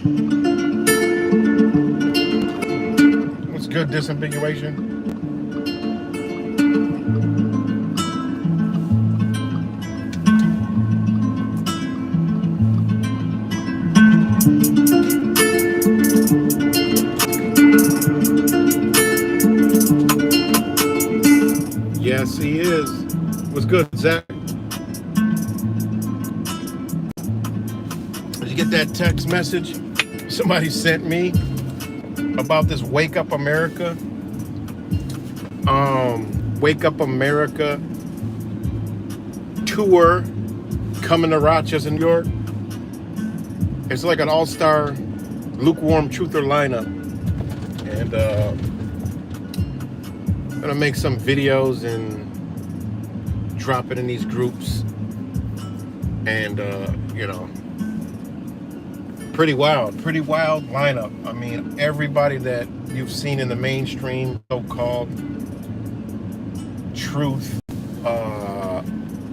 What's good, disambiguation? Yes, he is. What's good, Zach? Did you get that text message somebody sent me about this Wake Up America? Wake Up America tour coming to Rochester, New York. It's like an all-star lukewarm truther lineup. And I'm gonna make some videos and drop it in these groups. And pretty wild lineup. I mean, everybody that you've seen in the mainstream so-called truth,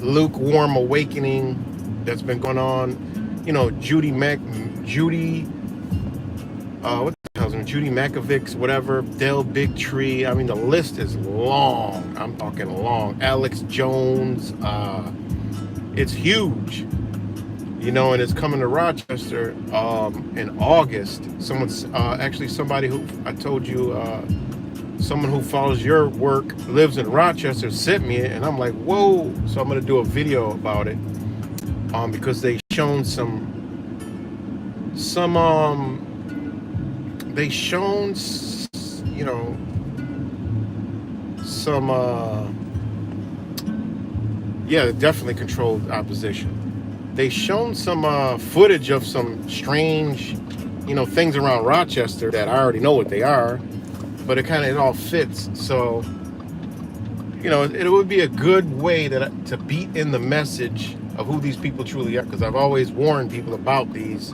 lukewarm awakening that's been going on. Judy Makovic's, whatever, Del Bigtree. I mean, the list is long. I'm talking long. Alex Jones. It's huge. And it's coming to Rochester in August. Somebody who I told you, someone who follows your work, lives in Rochester, sent me it, and I'm like, whoa. So I'm gonna do a video about it, because they shown some definitely controlled opposition. They shown some footage of some strange, things around Rochester that I already know what they are, but it all fits. So, it would be a good way to beat in the message of who these people truly are, because I've always warned people about these,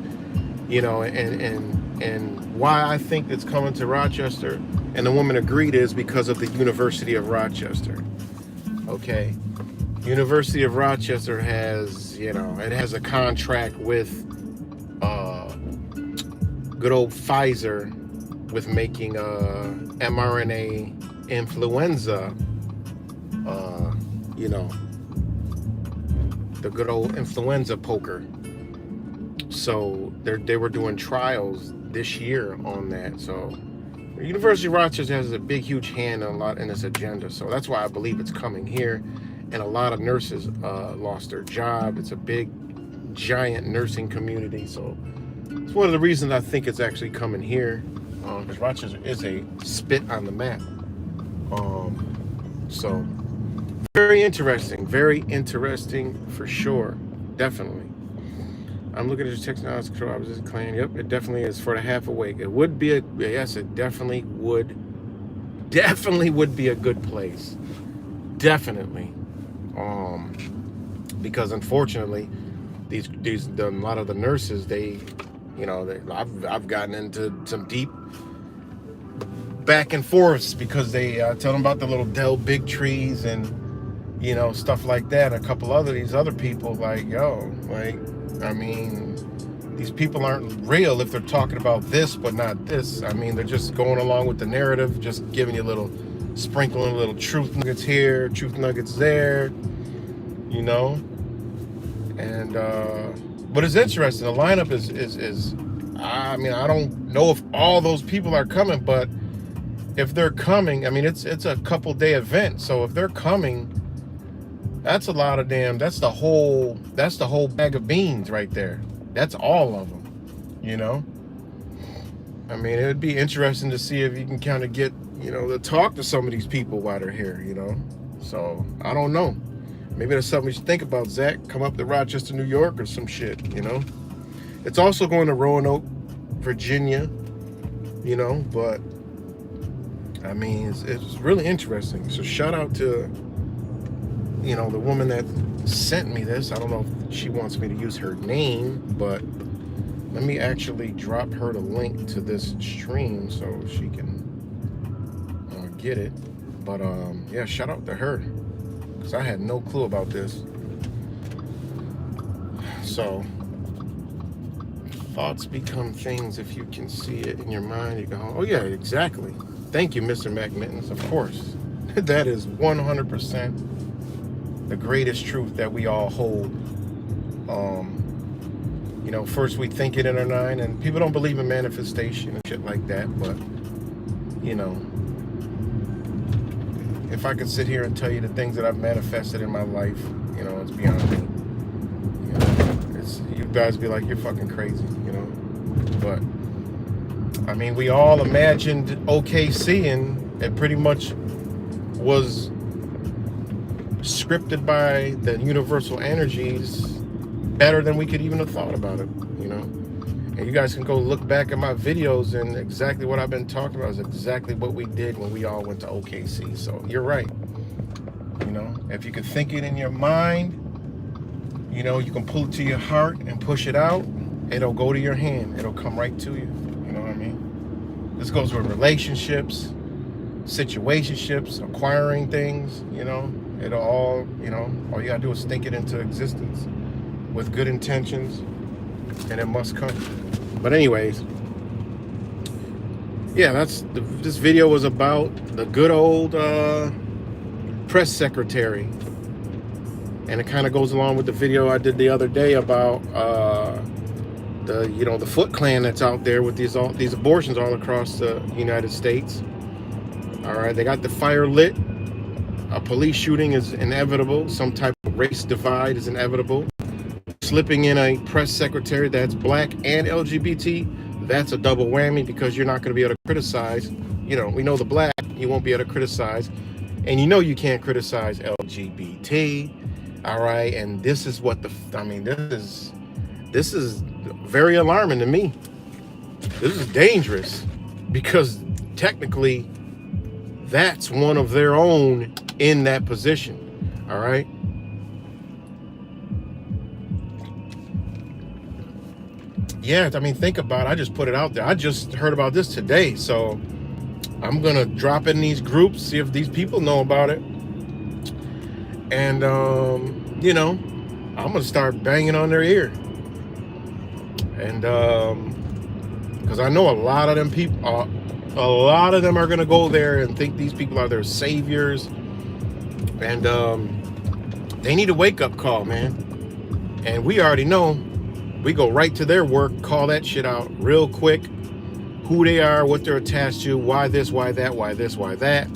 and why I think it's coming to Rochester. And the woman agreed is because of the University of Rochester. Okay. University of Rochester has, it has a contract with good old Pfizer with making mRNA influenza, the good old influenza poker. So they were doing trials this year on that. So the University of Rochester has a big, huge hand in this agenda. So that's why I believe it's coming here. And a lot of nurses lost their job. It's a big, giant nursing community. So it's one of the reasons I think it's actually coming here. Because Rochester is a spit on the map. So very interesting for sure. Definitely. I'm looking at your text now. It's control opposition claim. Yep, it definitely is for the half awake. It would be it definitely would be a good place. Definitely. Because unfortunately, a lot of the nurses, I've gotten into some deep back and forths because they tell them about the little Del Bigtrees and stuff like that. A couple these other people, these people aren't real if they're talking about this but not this. I mean, they're just going along with the narrative, just giving you sprinkling a little truth nuggets here, truth nuggets there, and but it's interesting. The lineup is I don't know if all those people are coming, but if they're coming, it's a couple day event. So if they're coming, that's a lot of that's the whole bag of beans right there. That's all of them, it would be interesting to see if you can kind of get, to talk to some of these people while they're here, So I don't know. Maybe that's something we should think about, Zach. Come up to Rochester, New York or some shit, It's also going to Roanoke, Virginia, but it's really interesting. So shout out to, the woman that sent me this. I don't know if she wants me to use her name, but let me actually drop her the link to this stream so she can get it. But shout out to her, because I had no clue about this. So Thoughts become things if you can see it in your mind. You go, oh yeah, exactly. Thank you, Mr. McMittens. Of course. That is 100% the greatest truth that we all hold. First we think it in our mind, and people don't believe in manifestation and shit like that, but if I could sit here and tell you the things that I've manifested in my life, it's beyond me. You guys be like, you're fucking crazy, but I mean, we all imagined OKC, and it pretty much was scripted by the universal energies better than we could even have thought about it, And you guys can go look back at my videos, and exactly what I've been talking about is exactly what we did when we all went to OKC. So you're right. If you can think it in your mind, you can pull it to your heart and push it out, it'll go to your hand. It'll come right to you. You know what I mean? This goes with relationships, situationships, acquiring things, It'll all, all you gotta do is think it into existence with good intentions, and it must come. But anyways, yeah, this video was about the good old press secretary, and it kind of goes along with the video I did the other day about the Foot Clan that's out there with these abortions all across the United States. All right, they got the fire lit. A police shooting is inevitable. Some type of race divide is inevitable. Slipping in a press secretary that's black and LGBT, that's a double whammy, because you're not going to be able to criticize. We know the black, you won't be able to criticize, and you can't criticize LGBT. All right, and this is what this is very alarming to me. This is dangerous, because technically that's one of their own in that position. All right. Yeah, think about it. I just put it out there. I just heard about this today, so I'm gonna drop it in these groups, see if these people know about it, and I'm gonna start banging on their ear, and because I know a lot of them people, a lot of them are gonna go there and think these people are their saviors, and they need a wake-up call, man. And we already know. We go right to their work, call that shit out real quick. Who they are, what they're attached to, why this, why that, why this, why that.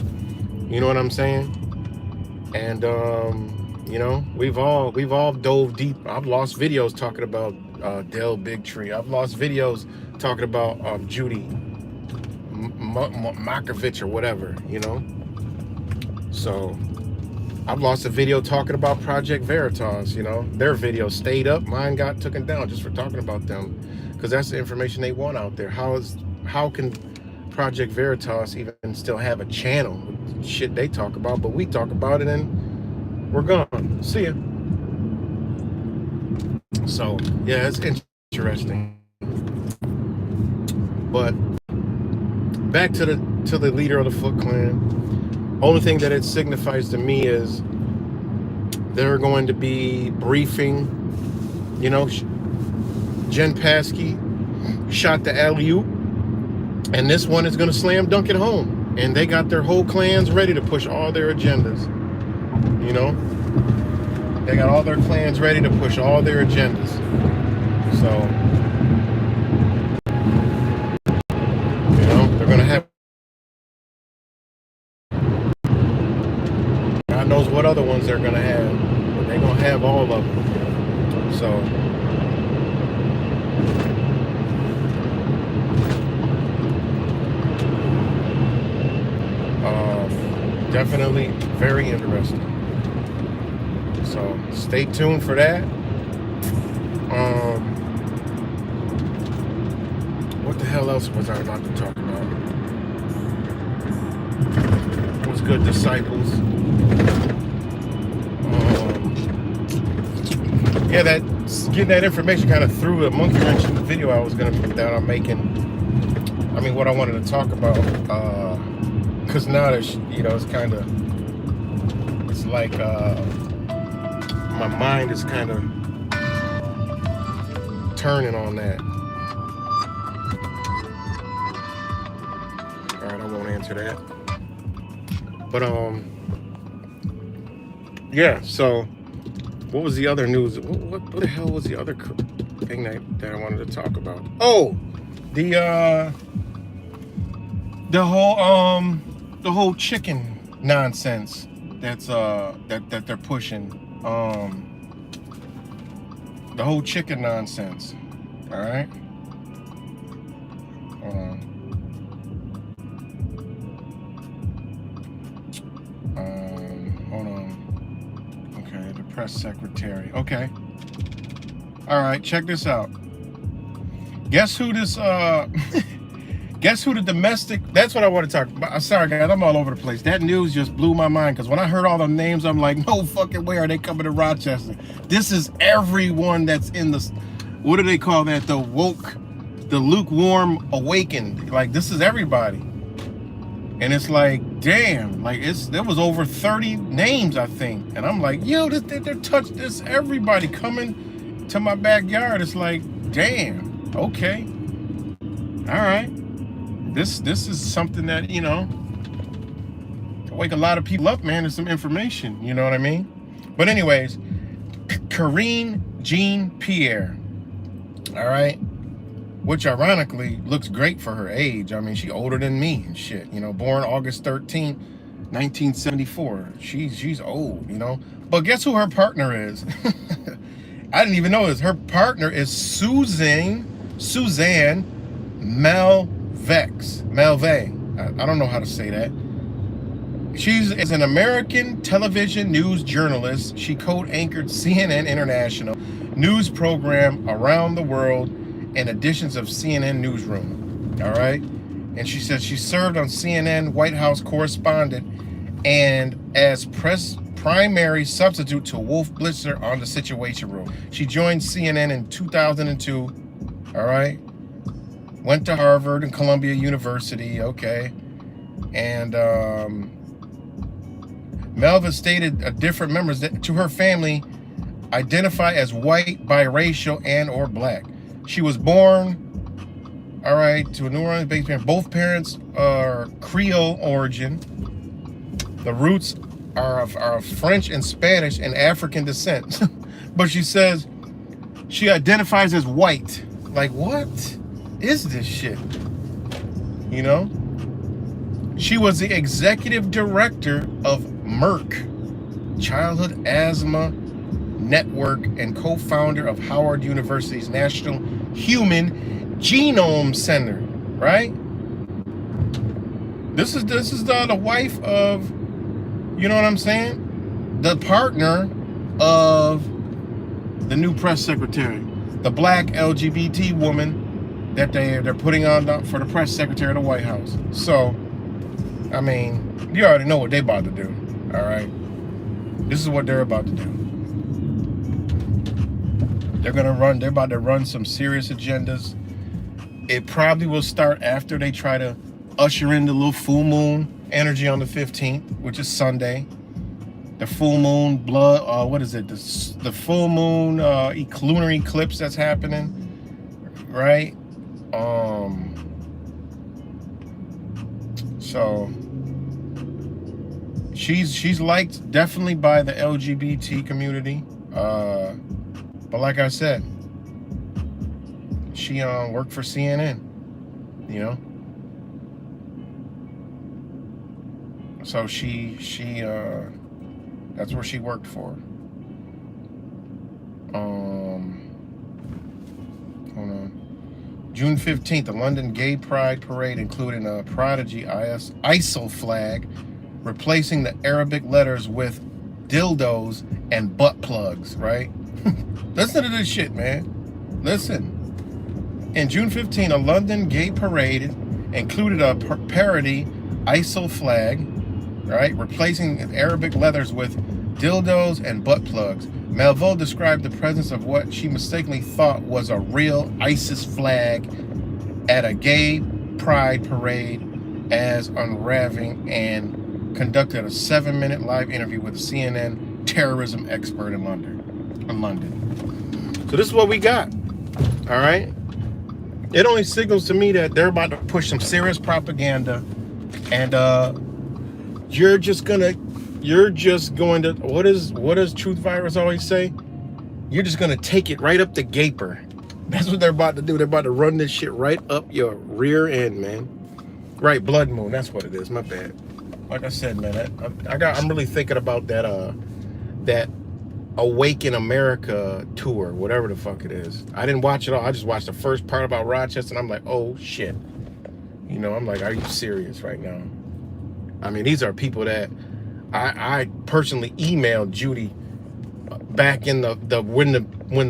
You know what I'm saying? And we've all dove deep. I've lost videos talking about Del Bigtree. I've lost videos talking about Judy Markovich or whatever. So I've lost a video talking about Project Veritas. Their video stayed up, mine got taken down just for talking about them, because that's the information they want out there. How can Project Veritas even still have a channel with shit they talk about, but we talk about it and we're gone. See ya. So yeah, it's interesting. But back to the leader of the Foot Clan. Only thing that it signifies to me is they're going to be briefing. Jen Paskey shot the alley-oop, and this one is going to slam dunk it home. And they got their whole clans ready to push all their agendas. They got all their clans ready to push all their agendas. So, they're going to have. God knows what other ones they're going to have, but they're going to have all of them. So, definitely very interesting. So, stay tuned for that. What the hell else was I about to talk about? What's good, disciples? Yeah, getting that information kind of threw a monkey wrench in the video I was going to put that I'm making. What I wanted to talk about, because now there's, it's kind of, it's like my mind is kind of turning on that. into that. But yeah. So, what was the other news? What the hell was the other thing that I wanted to talk about? Oh, the whole chicken nonsense that's that they're pushing. The whole chicken nonsense. All right. Hold on. Hold on. Okay, the press secretary. Okay. All right, check this out. Guess who this guess who the domestic, that's what I want to talk about. Sorry guys, I'm all over the place. That news just blew my mind, because when I heard all the names, I'm like, no fucking way are they coming to Rochester. This is everyone that's in the, what do they call that, the woke, the lukewarm awakened. Like, this is everybody. And it's like, damn, like there was over 30 names, I think. And I'm like, yo, they're touched this, everybody coming to my backyard. It's like, damn, okay. All right. This is something that, you know, to wake a lot of people up, man. There's some information, you know what I mean? But anyways, Karine Jean-Pierre, all right, which ironically looks great for her age. I mean, she older than me and shit, you know, born August 13th, 1974. She's old, you know. But guess who her partner is? I didn't even know this. Her partner is Suzanne Malvex. I don't know how to say that. She's an American television news journalist. She co-anchored CNN International news program around the world and editions of CNN Newsroom. All right. And she said she served on CNN White House correspondent and as primary substitute to Wolf Blitzer on the Situation Room. She joined CNN in 2002. All right. Went to Harvard and Columbia University, okay. And Melva stated different members to her family identify as white, biracial, and or black. She was born, all right, to a New Orleans-based parent. Both parents are Creole origin. The roots are of French and Spanish and African descent. But she says she identifies as white. Like, what is this shit? You know? She was the executive director of Merck Childhood Asthma Network and co-founder of Howard University's National Human Genome Center, right? This is the wife of, you know what I'm saying? The partner of the new press secretary, the black LGBT woman that they're putting on for the press secretary of the White House. So, I mean, you already know what they're about to do, all right? This is what they're about to do. They're about to run some serious agendas. It probably will start after they try to usher in the little full moon energy on the 15th, which is Sunday. The full moon blood, what is it? The full moon lunar eclipse that's happening, right? So she's liked definitely by the LGBT community, but like I said, she worked for CNN, you know. So she that's where she worked for. Hold on. June 15th, the London Gay Pride Parade including a Prodigy ISIL flag, replacing the Arabic letters with dildos and butt plugs, right? Listen to this shit, man. Listen. In June 15, a London gay parade included a parody ISIL flag, right? Replacing Arabic letters with dildos and butt plugs. Melville described the presence of what she mistakenly thought was a real ISIS flag at a gay pride parade as unraveling and conducted a 7-minute live interview with a CNN terrorism expert in London. So this is what we got, all right? It only signals to me that they're about to push some serious propaganda And you're just going to, what does Truth Virus always say? You're just going to take it right up the gaper. That's what they're about to do. They're about to run this shit right up your rear end, man. Right, Blood Moon. That's what it is. My bad. Like I said, man, I'm really thinking about that Awaken America tour, whatever the fuck it is. I didn't watch it all. I just watched the first part about Rochester, and I'm like, oh shit. You know, I'm like, are you serious right now? I mean, these are people that I personally emailed Judy back in the when the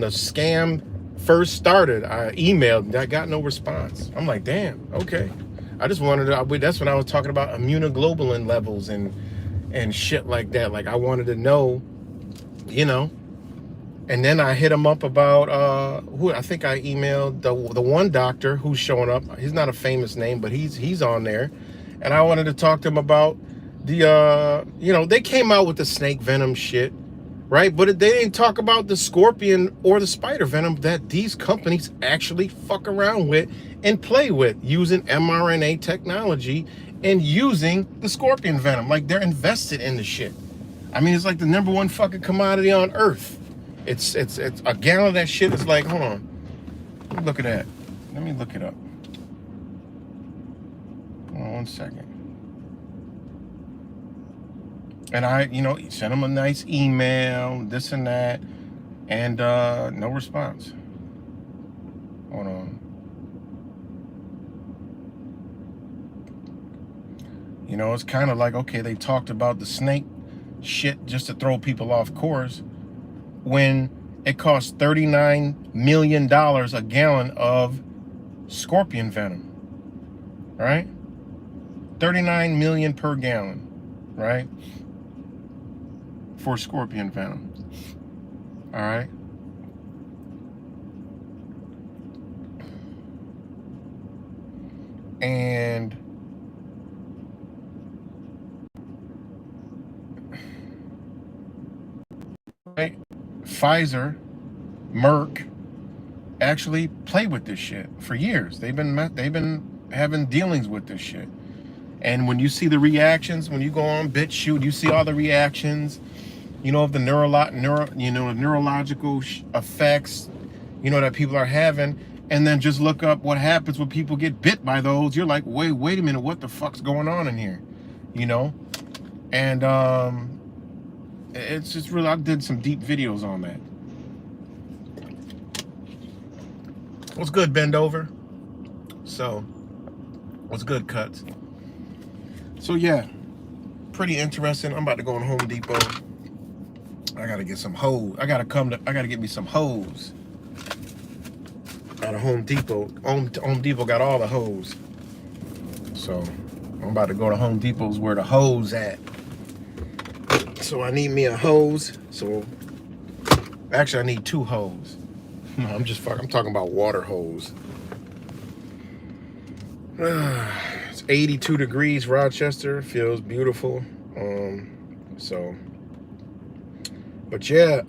scam first started. I emailed, I got no response. I'm like, damn, okay. I just wanted to, that's when I was talking about immunoglobulin levels and shit like that. Like, I wanted to know, you know. And then I hit him up about who I think I emailed the one doctor who's showing up. He's not a famous name, but he's on there. And I wanted to talk to him about the you know, they came out with the snake venom shit, right? But they didn't talk about the scorpion or the spider venom that these companies actually fuck around with and play with using mRNA technology and using the scorpion venom. Like, they're invested in the shit. I mean, it's like the #1 fucking commodity on earth. It's a gallon of that shit is like, hold on. Let me look at that. Let me look it up. Hold on 1 second. And I, you know, sent him a nice email, this and that, and no response. Hold on. You know, it's kind of like, okay, they talked about the snake shit just to throw people off course when it costs $39 million a gallon of scorpion venom, right? 39 million per gallon, right? For scorpion venom. All right. And right, Pfizer, Merck actually play with this shit for years. They've been having dealings with this shit. And when you see the reactions, when you go on BitChute, you see all the reactions, you know, of the neurological effects, you know, that people are having. And then just look up what happens when people get bit by those. You're like, wait a minute, what the fuck's going on in here? You know? And it's just really, I did some deep videos on that. What's good, Bend Over? So, what's good, Cuts? So yeah, pretty interesting. I'm about to go on Home Depot. I gotta get some hose. I gotta get me some hose out of Home Depot. Home Depot got all the hose. So I'm about to go to Home Depot's where the hose at. So I need me a hose. So actually I need 2 hose. No, I'm talking about water hose. It's 82 degrees, Rochester. Feels beautiful. But yeah,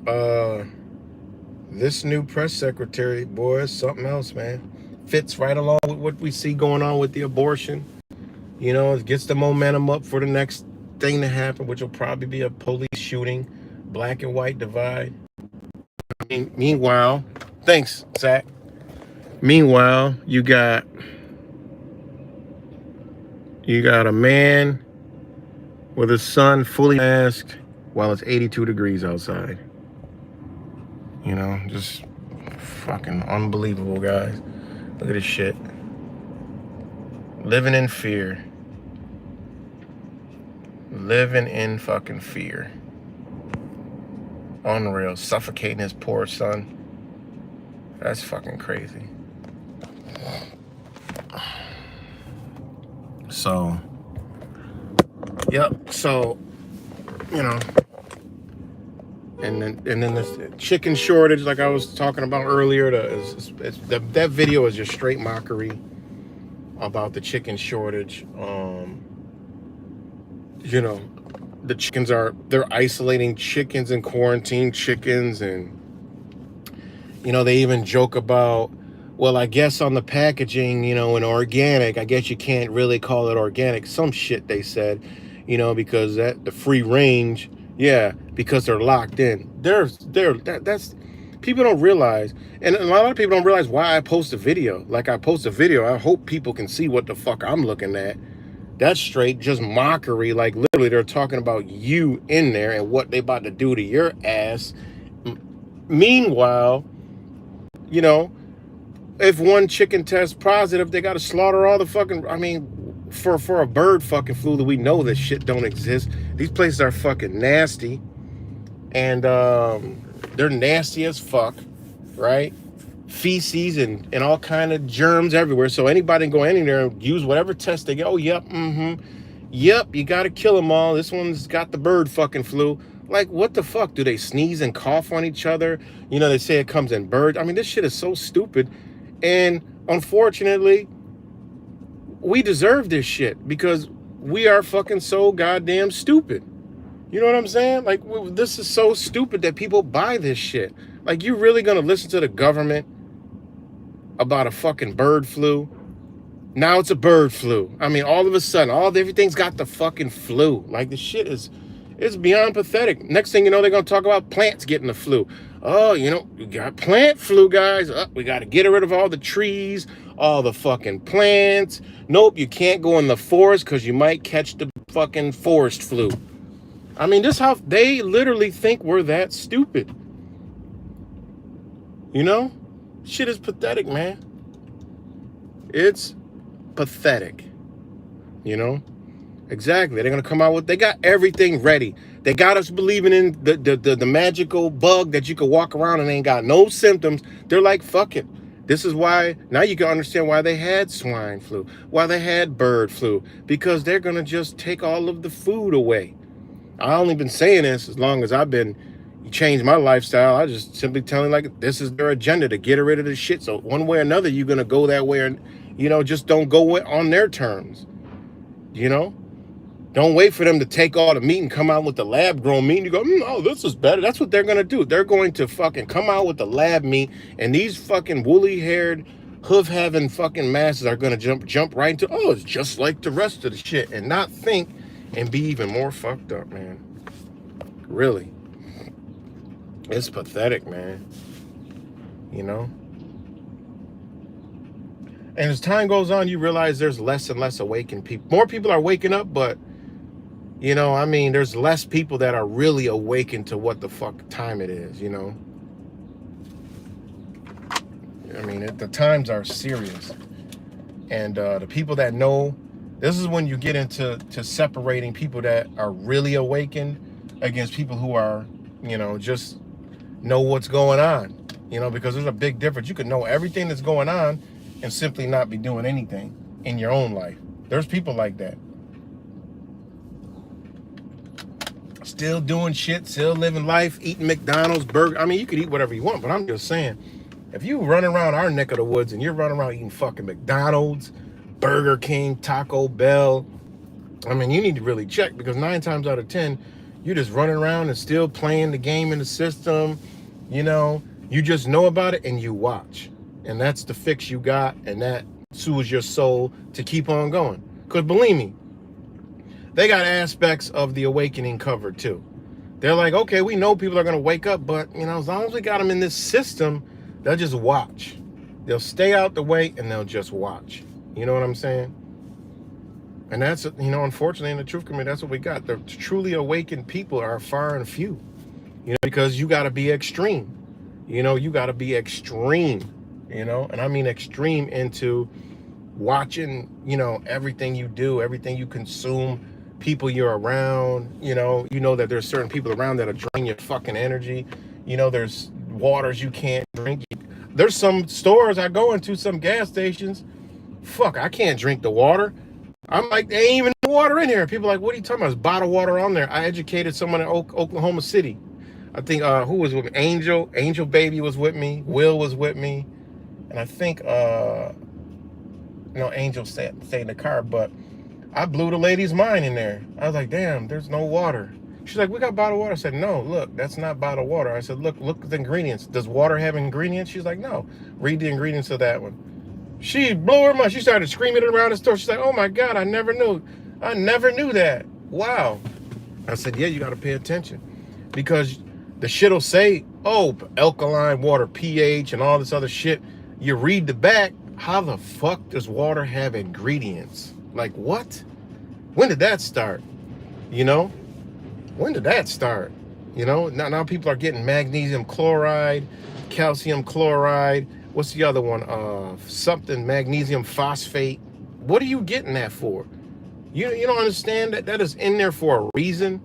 this new press secretary, boy, is something else, man. Fits right along with what we see going on with the abortion. You know, it gets the momentum up for the next thing to happen, which will probably be a police shooting, black and white divide. Meanwhile, thanks, Zach. Meanwhile, you got a man with his son fully masked while it's 82 degrees outside. You know, just fucking unbelievable, guys. Look at this shit. Living in fear. Living in fucking fear. Unreal. Suffocating his poor son. That's fucking crazy. So, yep. So, you know, and then this chicken shortage, like I was talking about earlier. That video is just straight mockery about the chicken shortage. You know, the chickens they're isolating chickens and quarantine chickens, and you know, they even joke about, well, I guess on the packaging, in organic, I guess you can't really call it organic. Some shit they said, because that the free range, yeah, because they're locked in. That's people don't realize, and a lot of people don't realize why I post a video. Like I post a video, I hope people can see what the fuck I'm looking at. That's straight just mockery. Like literally, they're talking about you in there and what they about to do to your ass. Meanwhile, you know, if one chicken tests positive, they got to slaughter all the fucking. I mean, for a bird fucking flu that we know this shit don't exist. These places are fucking nasty, and they're nasty as fuck, right? Feces and all kind of germs everywhere. So anybody can go in there and use whatever test they get. Oh, yep, yep, you got to kill them all. This one's got the bird fucking flu. Like, what the fuck? Do they sneeze and cough on each other? They say it comes in birds. I mean, this shit is so stupid. And unfortunately, we deserve this shit because we are fucking so goddamn stupid. You know what I'm saying? Like, this is so stupid that people buy this shit. Like, you really gonna listen to the government about a fucking bird flu? Now it's a bird flu. I mean, all of a sudden, everything's got the fucking flu. Like, the shit it's beyond pathetic. Next thing you know, they're gonna talk about plants getting the flu. Oh, we got plant flu, guys. We got to get rid of all the trees, all the fucking plants. Nope, you can't go in the forest because you might catch the fucking forest flu. I mean, this how they literally think we're that stupid. Shit is pathetic, man. It's pathetic. Exactly. They're gonna come out with. They got everything ready. They got us believing in the magical bug that you could walk around and ain't got no symptoms. They're like, fuck it. This is why now you can understand why they had swine flu, why they had bird flu, because they're gonna just take all of the food away. I only been saying this as long as I've been changed my lifestyle. I just simply telling like this is their agenda to get rid of this shit. So one way or another, you're gonna go that way, and just don't go on their terms. Don't wait for them to take all the meat and come out with the lab-grown meat. And you go, oh, this is better. That's what they're going to do. They're going to fucking come out with the lab meat, and these fucking woolly-haired, hoof-having fucking masses are going to jump right into, oh, it's just like the rest of the shit, and not think and be even more fucked up, man. Really. It's pathetic, man. And as time goes on, you realize there's less and less awakened people. More people are waking up, but there's less people that are really awakened to what the fuck time it is, the times are serious. And the people that know, this is when you get into separating people that are really awakened against people who are, just know what's going on, because there's a big difference. You could know everything that's going on and simply not be doing anything in your own life. There's people like that. Still doing shit, still living life, eating McDonald's, burger. I mean, you could eat whatever you want, but I'm just saying, if you run around our neck of the woods and you're running around eating fucking McDonald's, Burger King, Taco Bell, you need to really check, because 9 times out of 10, you're just running around and still playing the game in the system. You just know about it and you watch. And that's the fix you got, and that soothes your soul to keep on going. Because believe me, they got aspects of the awakening covered too. They're like, okay, we know people are going to wake up, but, as long as we got them in this system, they'll just watch. They'll stay out the way and they'll just watch. You know what I'm saying? And that's, unfortunately, in the truth community, that's what we got. The truly awakened people are far and few, because you got to be extreme. You got to be extreme, and I mean extreme into watching, everything you do, everything you consume, people you're around, that there's certain people around that'll drain your fucking energy. There's waters you can't drink. There's some stores I go into, some gas stations, fuck, I can't drink the water. I'm like, there ain't even water in here. People are like, what are you talking about? There's bottled water on there. I educated someone in Oklahoma City. I think, who was with me? Angel Baby was with me. Will was with me. And I think, Angel stayed in the car, but I blew the lady's mind in there. I was like, damn, there's no water. She's like, we got bottled water. I said, no, look, that's not bottled water. I said, look at the ingredients. Does water have ingredients? She's like, no. Read the ingredients of that one. She blew her mind. She started screaming around the store. She's like, oh my God, I never knew. I never knew that. Wow. I said, yeah, you got to pay attention. Because the shit'll say, oh, alkaline water, pH, and all this other shit. You read the back, how the fuck does water have ingredients? Like, what? When did that start? You know? When did that start? You know, now people are getting magnesium chloride, calcium chloride. What's the other one? Something magnesium phosphate. What are you getting that for? You don't understand that is in there for a reason.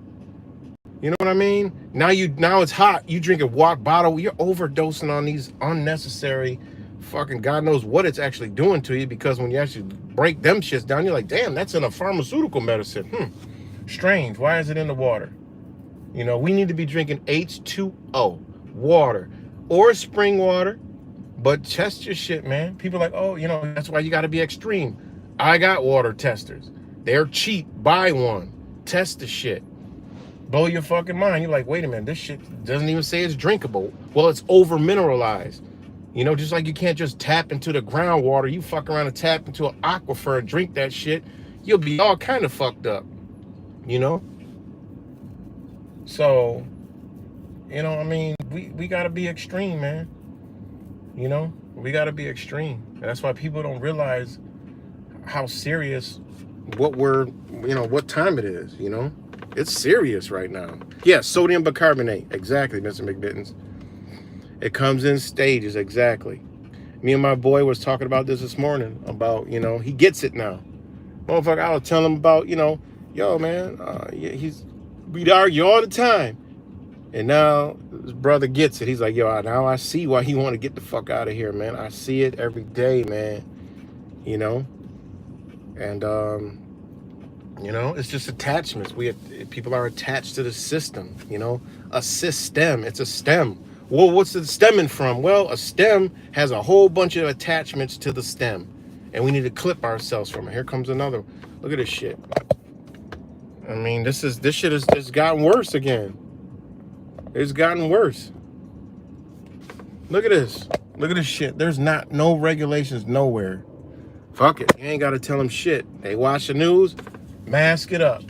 You know what I mean? Now it's hot. You drink a water bottle. You're overdosing on these unnecessary, fucking God knows what it's actually doing to you. Because when you actually break them shits down, you're like, damn, that's in a pharmaceutical medicine. Strange. Why is it in the water? You know, we need to be drinking H2O, water, or spring water, but test your shit, man. People are like, oh, you know, that's why you got to be extreme. I got water testers. They're cheap. Buy one. Test the shit. Blow your fucking mind. You're like, wait a minute, this shit doesn't even say it's drinkable. Well, it's over mineralized. You know, just like you can't just tap into the groundwater. You fuck around and tap into an aquifer and drink that shit, you'll be all kind of fucked up. You know? So, you know, I mean, we got to be extreme, man. You know, we got to be extreme. And that's why people don't realize how serious what time it is, you know? It's serious right now. Yeah, sodium bicarbonate. Exactly, Mr. McBittens. It comes in stages, exactly. Me and my boy was talking about this morning, about, you know, he gets it now. Motherfucker, I was telling him about, you know, yo, man, we'd argue all the time. And now his brother gets it. He's like, yo, now I see why he want to get the fuck out of here, man. I see it every day, man. You know? And, you know, it's just attachments. People are attached to the system, you know? A system. It's a stem. Well, what's it stemming from? Well, a stem has a whole bunch of attachments to the stem. And we need to clip ourselves from it. Here comes another. Look at this shit. I mean, this shit has gotten worse again. It's gotten worse. Look at this. Look at this shit. There's no regulations nowhere. Fuck it. You ain't got to tell them shit. They watch the news. Mask it up.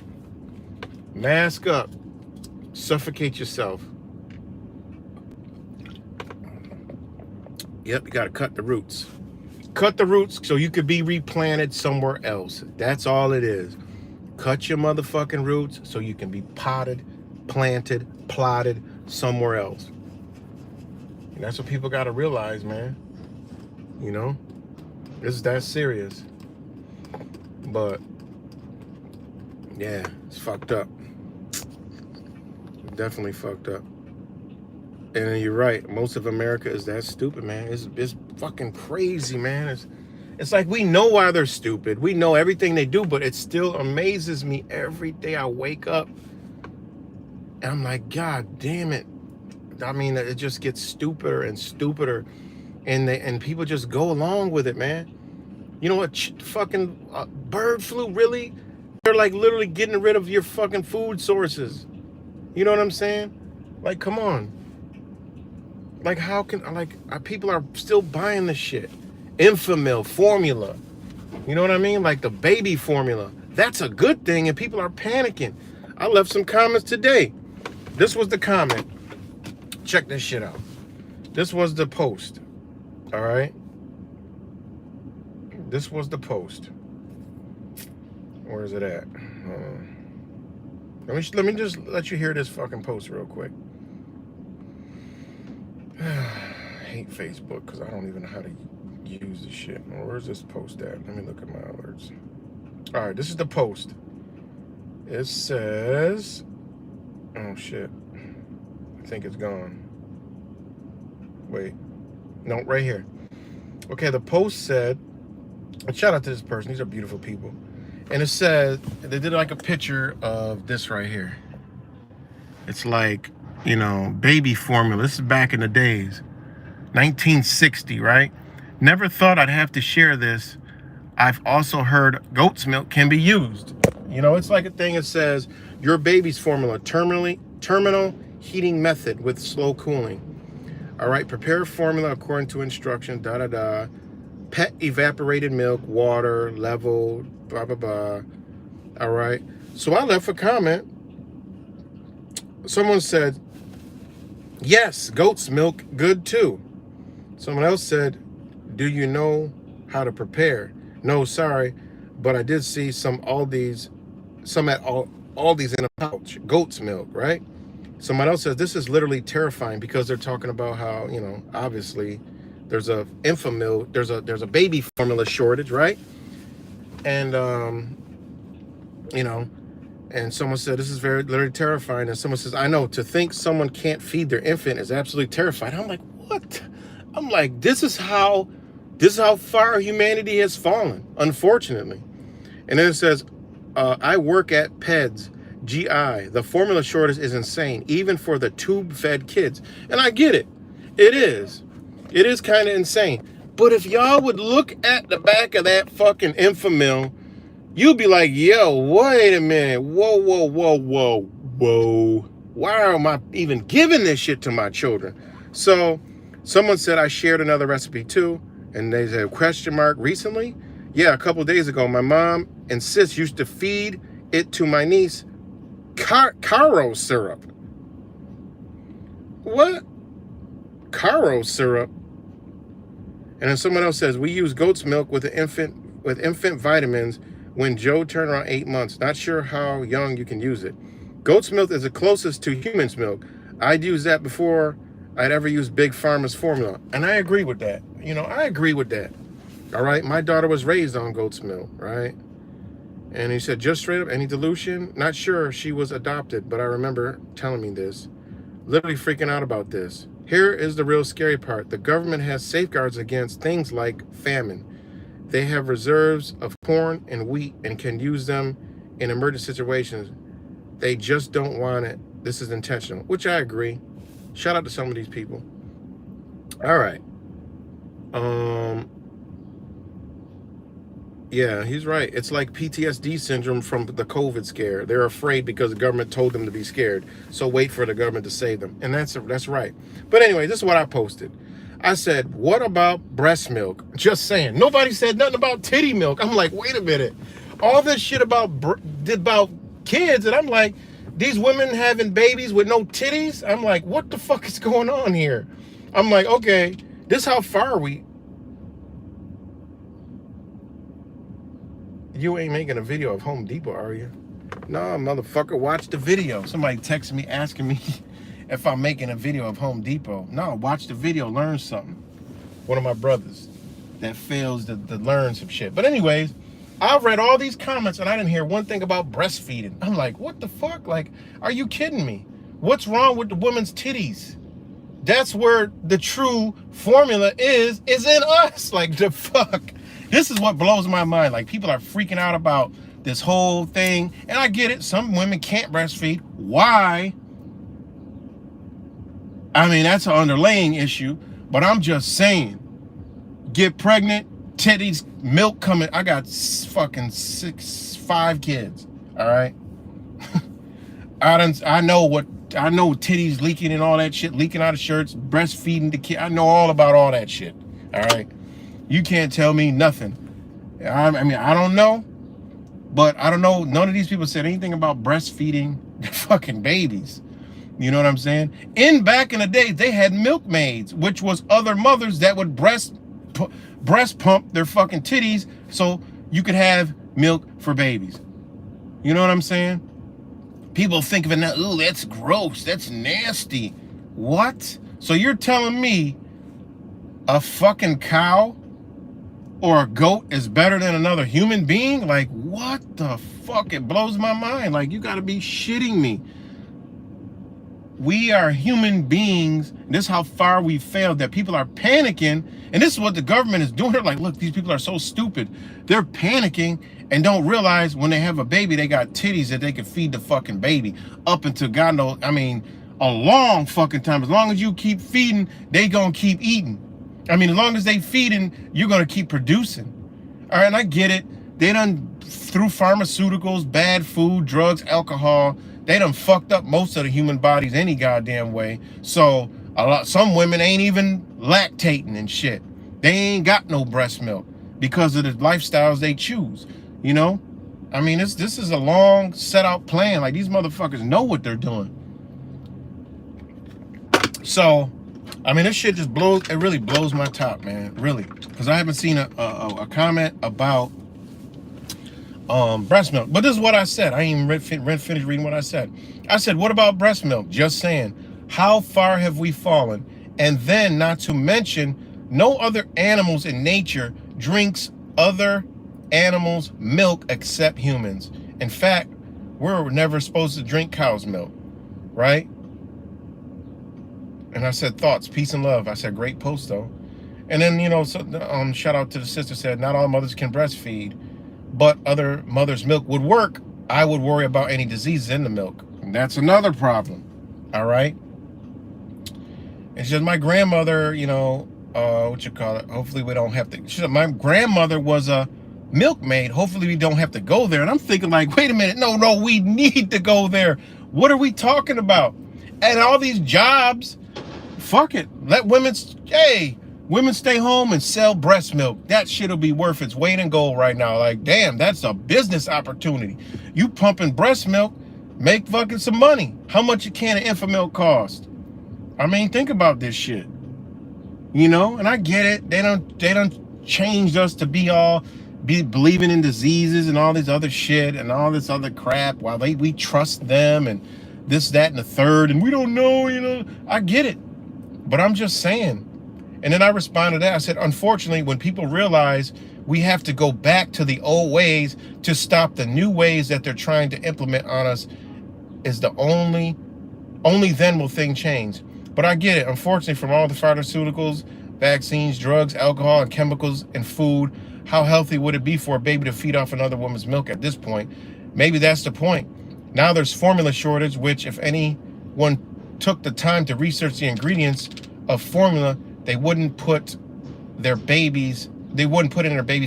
Mask up. Suffocate yourself. Yep, you got to cut the roots. Cut the roots so you could be replanted somewhere else. That's all it is. Cut your motherfucking roots so you can be potted, planted, plotted somewhere else. And that's what people got to realize, man. You know, it's that serious. But yeah, it's fucked up. Definitely fucked up. And you're right. Most of America is that stupid, man. It's fucking crazy, man. It's like we know why they're stupid. We know everything they do, but it still amazes me every day I wake up. And I'm like, God damn it. I mean, it just gets stupider and stupider. And people just go along with it, man. You know what? Fucking bird flu, really? They're like literally getting rid of your fucking food sources. You know what I'm saying? Like, come on. Like, how can, people are still buying this shit. Infamil formula. You know what I mean? Like the baby formula. That's a good thing, and people are panicking. I left some comments today. This was the comment. Check this shit out. This was the post. All right? This was the post. Where is it at? Let me just let you hear this fucking post real quick. I hate Facebook because I don't even know how to use this shit. Where's this post at? Let me look at my alerts. All right, this is the post. It says, oh shit, I think it's gone. Wait, no, right here. Okay, the post said, and shout out to this person, these are beautiful people. And it said, they did like a picture of this right here. It's like, you know, baby formula. This is back in the days, 1960, right? Never thought I'd have to share this. I've also heard goat's milk can be used. You know, it's like a thing that says your baby's formula, terminal heating method with slow cooling. All right, prepare formula according to instructions, da da da. Pet evaporated milk, water, level, blah blah blah. All right. So I left a comment. Someone said, yes, goat's milk, good too. Someone else said, do you know how to prepare? No, sorry, but I did see some Aldi's, some at Aldi's in a pouch, goat's milk, right? Someone else says, this is literally terrifying because they're talking about how, you know, obviously there's a infamil, there's a baby formula shortage, right? And, you know, and someone said, this is very literally terrifying. And someone says, I know, to think someone can't feed their infant is absolutely terrifying. I'm like, what? I'm like, this is how far humanity has fallen, unfortunately. And then it says, I work at PEDS, GI. The formula shortage is insane, even for the tube-fed kids. And I get it. It is. It is kind of insane. But if y'all would look at the back of that fucking Infamil, you'd be like, yo, wait a minute. Whoa, whoa, whoa, whoa, whoa. Why am I even giving this shit to my children? So someone said I shared another recipe too. And they said, question mark, recently? Yeah, a couple days ago, my mom and sis used to feed it to my niece Caro syrup. What? Caro syrup? And then someone else says, we use goat's milk with infant vitamins when Joe turned around 8 months. Not sure how young you can use it. Goat's milk is the closest to human's milk. I'd use that before I'd ever use Big Pharma's formula. And I agree with that. You know, I agree with that. All right. My daughter was raised on goat's milk, right? And he said, just straight up, any dilution? Not sure she was adopted, but I remember telling me this. Literally freaking out about this. Here is the real scary part. The government has safeguards against things like famine. They have reserves of corn and wheat and can use them in emergency situations. They just don't want it. This is intentional, which I agree. Shout out to some of these people. All right. Yeah, he's right. It's like PTSD syndrome from the COVID scare. They're afraid because the government told them to be scared. So wait for the government to save them. And that's right. But anyway, this is what I posted. I said, what about breast milk? Just saying. Nobody said nothing about titty milk. I'm like, wait a minute. All this shit about kids, and I'm like, these women having babies with no titties? I'm like, what the fuck is going on here? I'm like, okay, this how far we... You ain't making a video of Home Depot, are you? No, motherfucker, watch the video. Somebody texted me asking me if I'm making a video of Home Depot. No, watch the video, learn something. One of my brothers that fails to learn some shit. But anyways, I've read all these comments and I didn't hear one thing about breastfeeding. I'm like, what the fuck? Like, are you kidding me? What's wrong with the woman's titties? That's where the true formula is in us. Like, the fuck? This is what blows my mind. Like, people are freaking out about this whole thing. And I get it. Some women can't breastfeed. Why? I mean, that's an underlying issue. But I'm just saying, get pregnant, titties, milk coming. I got fucking 5 kids. All right. I know titties leaking and all that shit, leaking out of shirts, breastfeeding the kid. I know all about all that shit. All right. You can't tell me nothing. I mean, I don't know, but I don't know. None of these people said anything about breastfeeding fucking babies. You know what I'm saying? Back in the day, they had milkmaids, which was other mothers that would breast pump their fucking titties so you could have milk for babies. You know what I'm saying? People think of it now, ooh, that's gross, that's nasty. What? So you're telling me a fucking cow or a goat is better than another human being? Like, what the fuck? It blows my mind. Like, you gotta be shitting me. We are human beings. This is how far we failed, that people are panicking. And this is what the government is doing. They're like, look, these people are so stupid. They're panicking and don't realize when they have a baby, they got titties that they can feed the fucking baby up until God knows, I mean, a long fucking time. As long as you keep feeding, they gonna keep eating. I mean, as long as they feeding, you're gonna keep producing. All right, and I get it. They done, through pharmaceuticals, bad food, drugs, alcohol, they done fucked up most of the human bodies any goddamn way. So some women ain't even lactating and shit. They ain't got no breast milk because of the lifestyles they choose. You know, I mean, this is a long set out plan. Like, these motherfuckers know what they're doing. So, I mean, this shit just blows. It really blows my top, man. Really, because I haven't seen a comment about breast milk. But this is what I said. I ain't even finished reading what I said. I said, what about breast milk? Just saying. How far have we fallen? And then, not to mention, no other animals in nature drinks other animals' milk except humans. In fact, we're never supposed to drink cow's milk, right? And I said, thoughts, peace and love. I said, great post though. And then, you know, so, shout out to the sister, said, not all mothers can breastfeed, but other mothers' milk would work. I would worry about any diseases in the milk. And that's another problem. All right. It's just my grandmother, you know, what you call it? Hopefully we don't have to. My grandmother was a milkmaid. Hopefully we don't have to go there. And I'm thinking, like, wait a minute. No, we need to go there. What are we talking about? And all these jobs, fuck it. Let women stay home and sell breast milk. That shit'll be worth its weight in gold right now. Like, damn, that's a business opportunity. You pumping breast milk, make fucking some money. How much a can of Infamilk cost? I mean, think about this shit. You know, and I get it. They don't changed us to be believing in diseases and all this other shit and all this other crap while we trust them and this, that, and the third, and we don't know, you know. I get it. But I'm just saying. And then I responded to that. I said, unfortunately, when people realize we have to go back to the old ways to stop the new ways that they're trying to implement on us, is the only then will things change. But I get it. Unfortunately, from all the pharmaceuticals, vaccines, drugs, alcohol, and chemicals in food, how healthy would it be for a baby to feed off another woman's milk at this point? Maybe that's the point. Now there's formula shortage, which if anyone took the time to research the ingredients of formula, they wouldn't put in their baby's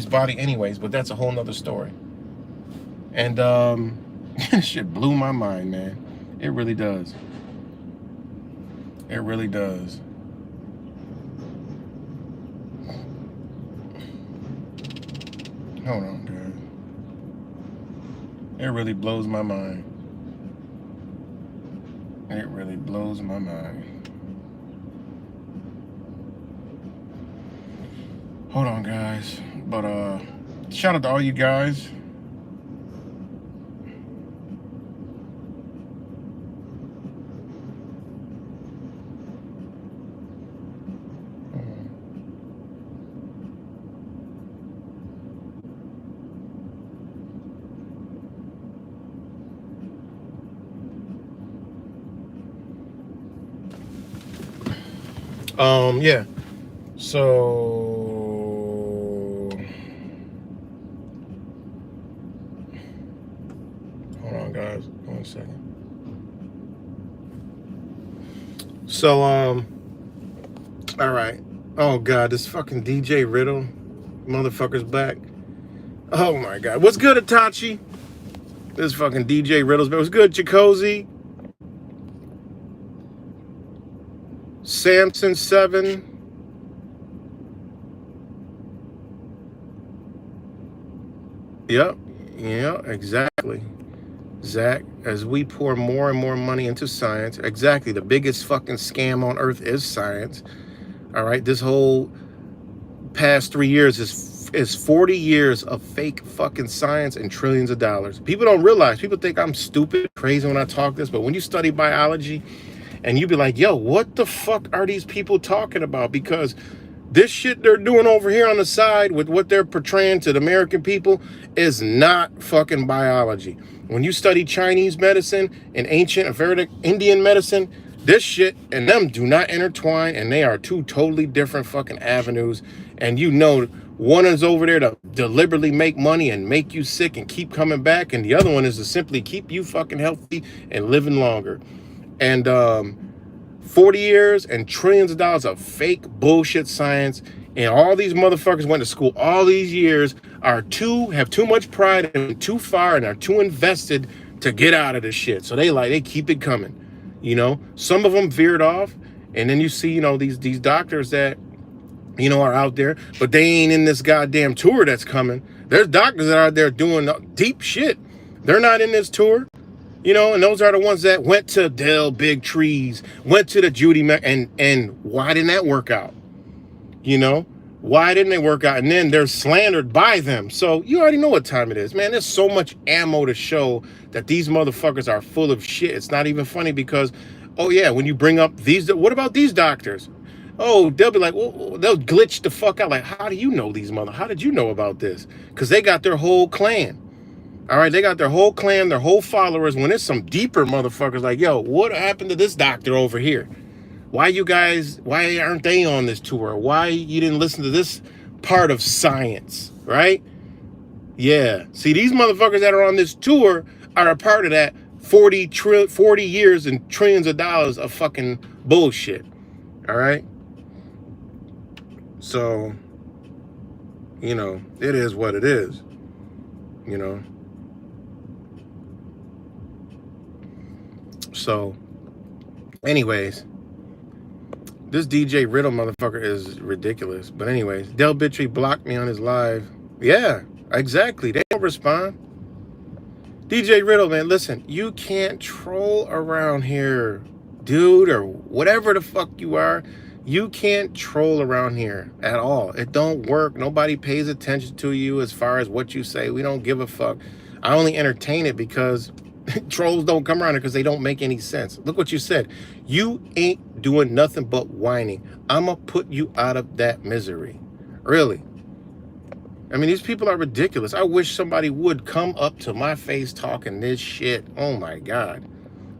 body anyways, but that's a whole nother story. And shit blew my mind, man. It really does. It really does. Hold on, guys. It really blows my mind. It really blows my mind. Hold on, guys. But shout out to all you guys. Yeah. So hold on, guys. 1 second. So all right. Oh God, this fucking DJ Riddle motherfucker's back. Oh my God. What's good, Itachi? This fucking DJ Riddle's back. What's good, Chikozy? Samson 7. Yep. Yeah, exactly. Zach, as we pour more and more money into science, exactly, the biggest fucking scam on earth is science. All right, this whole past 3 years is 40 years of fake fucking science and trillions of dollars. People don't realize, people think I'm stupid, crazy when I talk this, but when you study biology and you be like, yo, what the fuck are these people talking about? Because this shit they're doing over here on the side with what they're portraying to the American people is not fucking biology. When you study Chinese medicine and ancient Vedic Indian medicine, this shit and them do not intertwine, and they are two totally different fucking avenues. And you know, one is over there to deliberately make money and make you sick and keep coming back, and the other one is to simply keep you fucking healthy and living longer. And 40 years and trillions of dollars of fake bullshit science And all these motherfuckers went to school all these years, have too much pride and went too far and are too invested to get out of this shit. So they keep it coming. Some of them veered off, and then you see, these doctors that, are out there, but they ain't in this goddamn tour that's coming. There's doctors that are out there doing deep shit. They're not in this tour. And those are the ones that went to Dell Big Trees, went to the Judy and why didn't that work out? Why didn't they work out? And then they're slandered by them. So you already know what time it is, man. There's so much ammo to show that these motherfuckers are full of shit. It's not even funny because, oh yeah, when you bring up what about these doctors? Oh, they'll be like, well, they'll glitch the fuck out. Like, how do you know these how did you know about this? Because they got their whole clan. All right, they got their whole clan, their whole followers. When it's some deeper motherfuckers like, yo, what happened to this doctor over here? Why aren't they on this tour? Why you didn't listen to this part of science, right? Yeah. See, these motherfuckers that are on this tour are a part of that 40 years and trillions of dollars of fucking bullshit. All right? So, it is what it is. So, anyways, this DJ Riddle motherfucker is ridiculous. But anyways, Del Bitry blocked me on his live. Yeah, exactly. They don't respond. DJ Riddle, man, listen, you can't troll around here, dude, or whatever the fuck you are. You can't troll around here at all. It don't work. Nobody pays attention to you as far as what you say. We don't give a fuck. I only entertain it because trolls don't come around here because they don't make any sense. Look what you said. You ain't doing nothing but whining. I'ma put you out of that misery. Really. I mean, these people are ridiculous. I wish somebody would come up to my face talking this shit. Oh my God.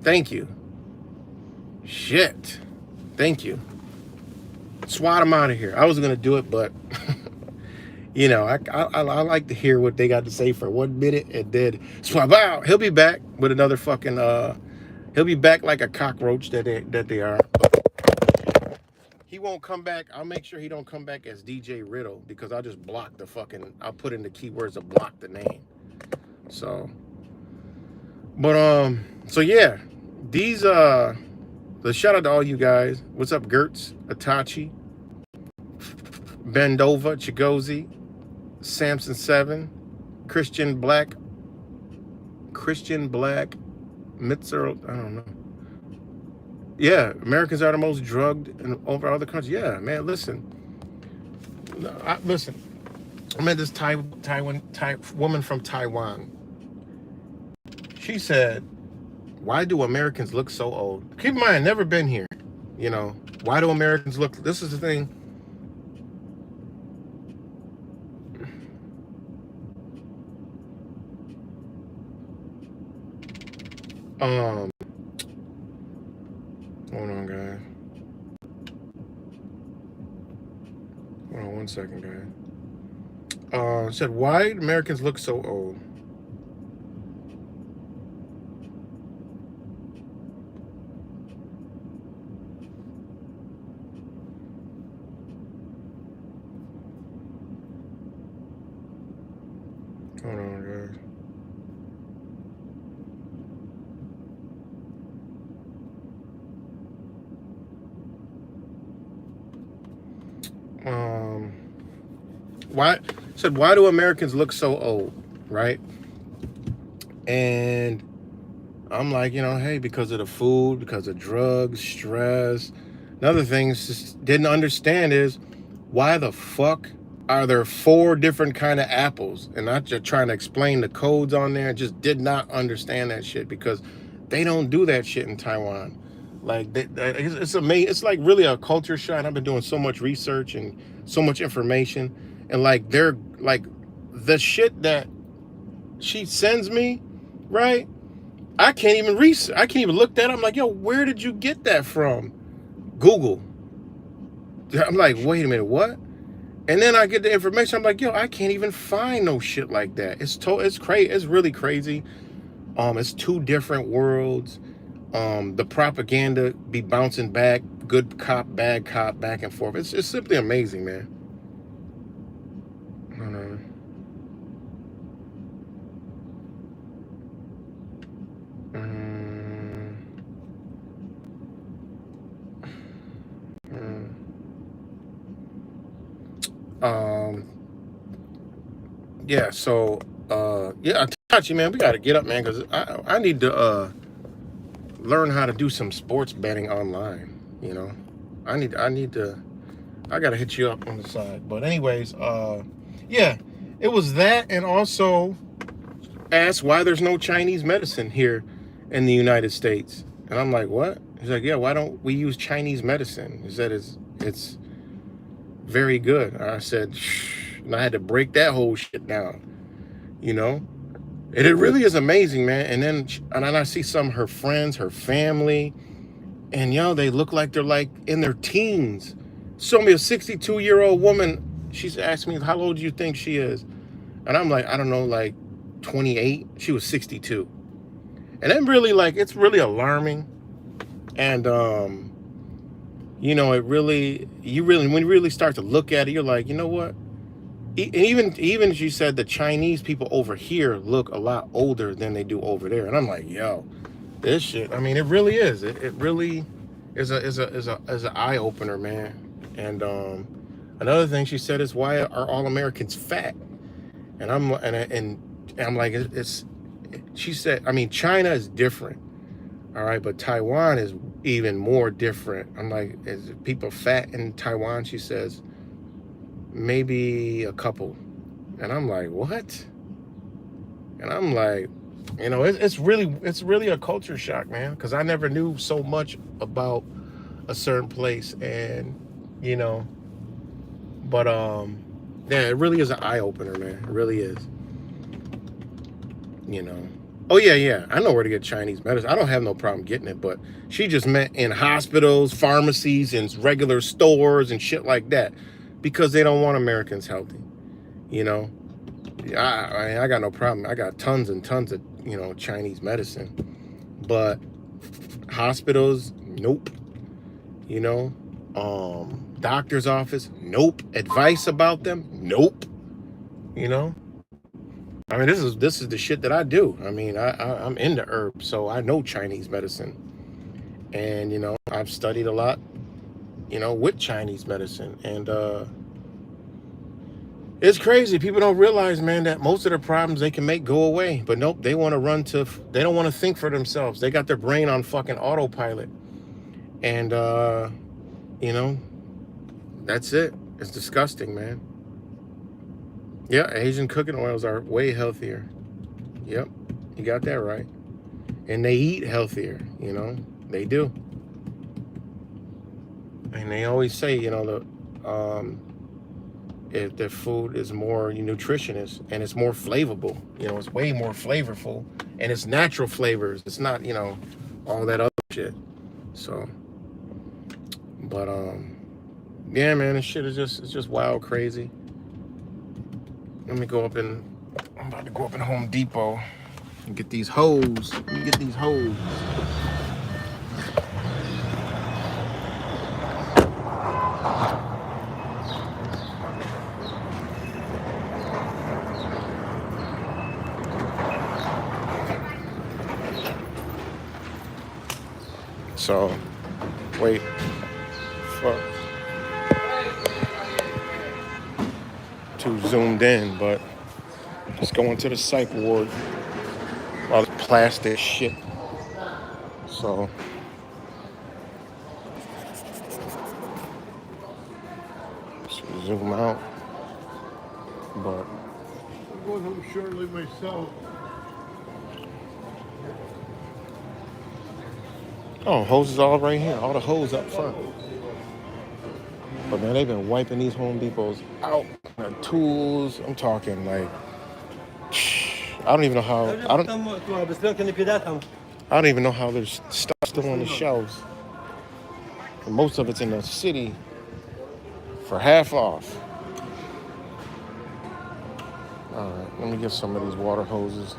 Thank you. Shit. Thank you. Swat them out of here. I was going to do it, but I like to hear what they got to say for 1 minute and then swap out. He'll be back with another fucking he'll be back like a cockroach that they are. He won't come back. I'll make sure he don't come back as DJ Riddle because I'll just block I'll put in the keywords to block the name. So yeah, these the shout out to all you guys. What's up, Gertz, Itachi, Bendova, Chigozi, Samson 7, Christian Black, Mitzer, I don't know. Yeah, Americans are the most drugged over other countries. Yeah, man, listen. I met this woman from Taiwan. She said, why do Americans look so old? Keep in mind, I've never been here. Why do Americans look, this is the thing. Hold on, guys. Hold on 1 second, guys. Said, why Americans look so old? Hold on, guys. Why do Americans look so old, right? And I'm like, hey, because of the food, because of drugs, stress. Another thing just didn't understand is why the fuck are there 4 different kind of apples? And not just trying to explain the codes on there. Just did not understand that shit because they don't do that shit in Taiwan. Like it's amazing. It's like really a culture shock. I've been doing so much research and so much information, and like they're like the shit that she sends me, right? I can't even research. I can't even look that up. I'm like, yo, where did you get that from? Google. I'm like, wait a minute, what? And then I get the information. I'm like, yo, I can't even find no shit like that. It's crazy. It's really crazy. It's 2 different worlds. The propaganda be bouncing back, good cop, bad cop, back and forth. It's simply amazing, man. yeah. So yeah, Tachi, man, we got to get up, man, because I need to learn how to do some sports betting online. You know, I need to. I gotta hit you up on the side. But anyways, yeah, it was that, and also asked why there's no Chinese medicine here in the United States. And I'm like, what? He's like, yeah, why don't we use Chinese medicine? He said it's very good. I said, shh. And I had to break that whole shit down, you know? And it really is amazing, man. And then I see some of her friends, her family, and they look like they're like in their teens. Show me a 62-year-old woman. She's asked me, how old do you think she is? And I'm like, I don't know, like 28. She was 62. And then really, like, it's really alarming. And it really, when you really start to look at it, you're like, you know what? Even as you said, the Chinese people over here look a lot older than they do over there. And I'm like, yo, this shit. I mean, it really is. It really is an eye opener, man. And another thing she said is, why are all Americans fat? And I'm like, it's. She said, I mean, China is different, all right, but Taiwan is even more different. I'm like, is people fat in Taiwan? She says, maybe a couple. And I'm like, what? And I'm like, it's really a culture shock, man, because I never knew so much about a certain place. And but yeah, it really is an eye opener, man. It really is. Oh yeah, I know where to get Chinese medicine. I don't have no problem getting it, but she just meant in hospitals, pharmacies, and regular stores and shit like that, because they don't want Americans healthy. I got no problem. I got tons and tons of Chinese medicine, but hospitals, nope. Doctor's office, nope. Advice about them, nope. I mean, this is the shit that I do. I mean, I'm into herbs, so I know Chinese medicine, and I've studied a lot, with Chinese medicine, and it's crazy. People don't realize, man, that most of the problems they can make go away, but nope, they want to they don't want to think for themselves. They got their brain on fucking autopilot, and that's it. It's disgusting, man. Yeah, Asian cooking oils are way healthier. Yep, you got that right. And they eat healthier, they do. And they always say, if their food is more nutritious and it's more flavorful, it's way more flavorful, and it's natural flavors. It's not, all that other shit. So, but yeah, man, this shit is just wild crazy. I'm about to go up in Home Depot and get these hose. Let me get these hose. So, wait. Fuck. Too zoomed in, but just going to the psych ward. All this plastic shit. So, zoom out. But I'm going home shortly myself. oh, hoses all right here. All the hose up front. But man, they've been wiping these Home Depots out. The tools. I'm talking like, I don't even know how. I don't even know how there's stuff still on the shelves. And most of it's in the city for half off. All right, let me get some of these water hoses.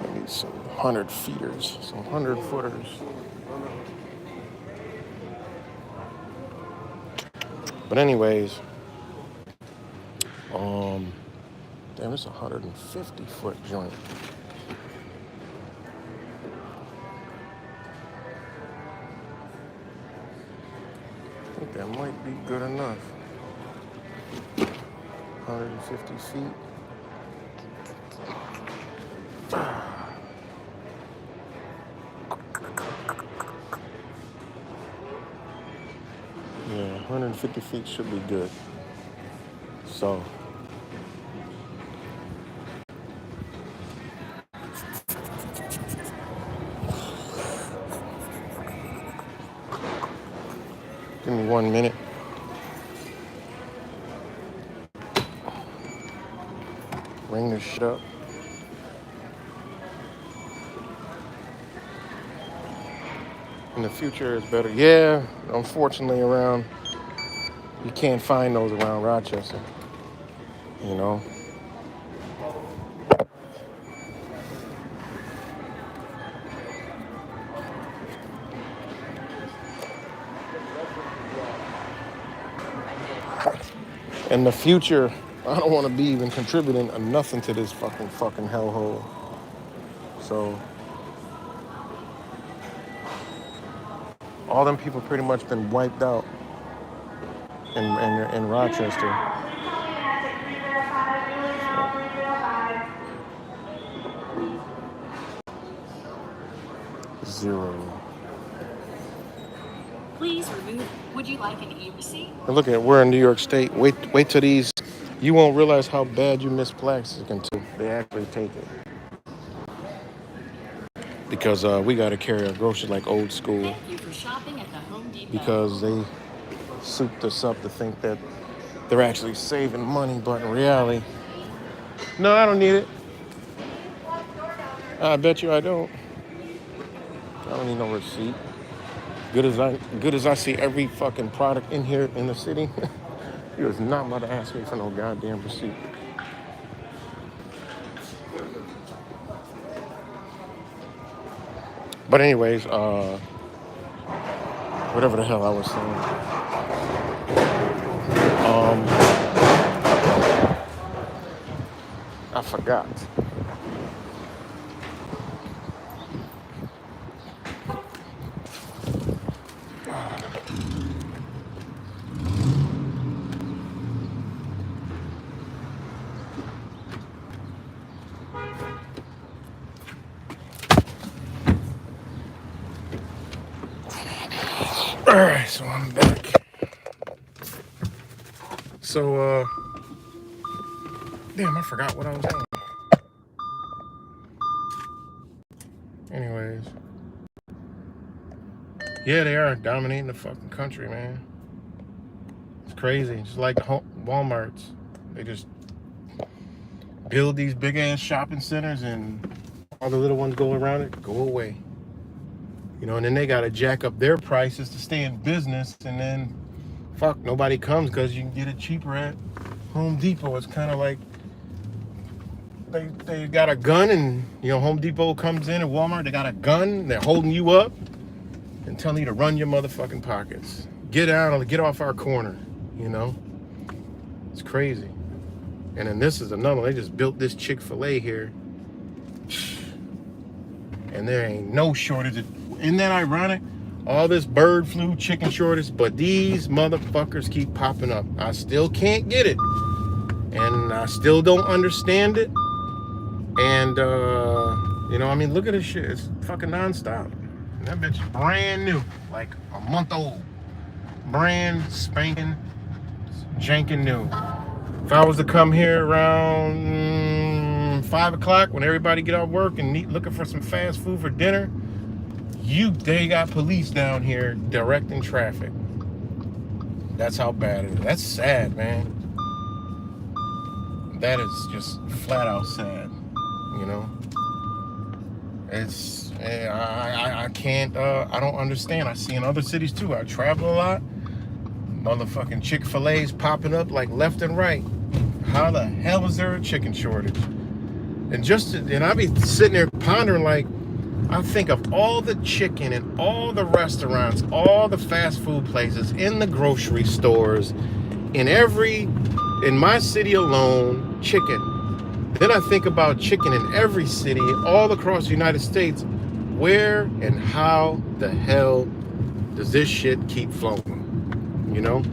I need some 100 feeters, some 100 footers. But anyways, damn, it's a 150-foot joint. I think that might be good enough. 150 feet. Yeah, 150 feet should be good. So, give me 1 minute. Ring this shit up. In the future, it's better. Yeah, unfortunately, you can't find those around Rochester. You know. In the future, I don't want to be even contributing nothing to this fucking hellhole. So, all them people pretty much been wiped out in Rochester. Zero. Please remove. Would you like an e-receipt? And look at, we're in New York State. Wait till these. You won't realize how bad you miss plastic until they actually take it. Because we got to carry our groceries like old school. Thank you for shopping at the Home Depot. Because they souped us up to think that they're actually saving money, but in reality, no, I don't need it. I bet you I don't. I don't need no receipt. Good as I see every fucking product in here in the city, he was not about to ask me for no goddamn receipt. But anyways, whatever the hell I was saying. I forgot. Alright, so I'm back. So, damn, I forgot what I was doing. Anyways. Yeah, they are dominating the fucking country, man. It's crazy. Just like Walmarts. They just build these big-ass shopping centers and all the little ones go around it, go away. You know, and then they got to jack up their prices to stay in business, and then, fuck, nobody comes because you can get it cheaper at Home Depot. It's kind of like they got a gun, and, you know, Home Depot comes in, and Walmart, they got a gun, they're holding you up and telling you to run your motherfucking pockets. Get off our corner, you know? It's crazy. And then this is another one. They just built this Chick-fil-A here. And there ain't no shortage. Isn't that ironic? All this bird flu, chicken shortage, but these motherfuckers keep popping up. I still can't get it. And I still don't understand it. And, you know, I mean, look at this shit. It's fucking nonstop. And that bitch brand new, like a month old. Brand spanking, janking new. If I was to come here around 5 o'clock when everybody get off work and looking for some fast food for dinner, they got police down here directing traffic. That's how bad it is. That's sad, man. That is just flat out sad, you know? It's, I can't, I don't understand. I see in other cities too. I travel a lot. Motherfucking Chick-fil-A's popping up like left and right. How the hell is there a chicken shortage? And I be sitting there pondering, like, I think of all the chicken in all the restaurants, all the fast food places, in the grocery stores, in my city alone, chicken. Then I think about chicken in every city, all across the United States. Where and how the hell does this shit keep flowing? You know?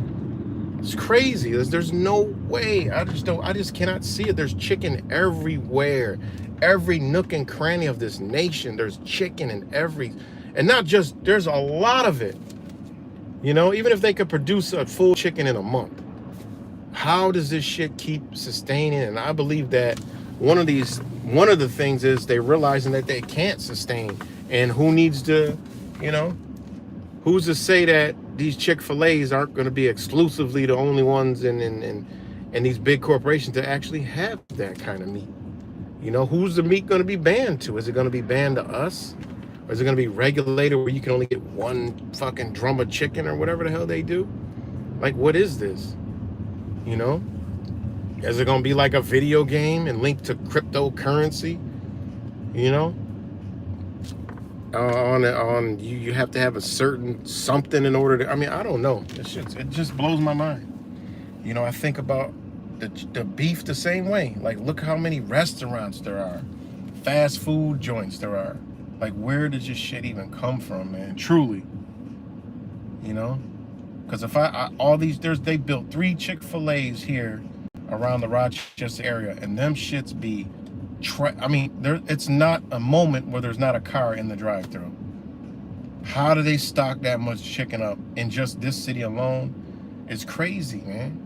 It's crazy. There's no way. I just cannot see it. There's chicken everywhere. Every nook and cranny of this nation, there's chicken in and not just, there's a lot of it. You know, even if they could produce a full chicken in a month, how does this shit keep sustaining? And I believe that one of the things is they're realizing that they can't sustain. And who needs to, you know, who's to say that these Chick-fil-A's aren't going to be exclusively the only ones in these big corporations to actually have that kind of meat? You know, who's the meat going to be banned to? Is it going to be banned to us? Or is it going to be regulated where you can only get one fucking drum of chicken or whatever the hell they do? Like, what is this? You know? Is it going to be like a video game and linked to cryptocurrency? You know? On you have to have a certain something in order to, I mean, I don't know. It just blows my mind. You know, I think about the beef the same way. Like, look how many restaurants there are, fast food joints there are. Like, where does this shit even come from, man? Truly, you know, because if they built 3 Chick-fil-A's here around the Rochester area, and them shits be, I mean, it's not a moment where there's not a car in the drive-thru. How do they stock that much chicken up in just this city alone? It's crazy, man.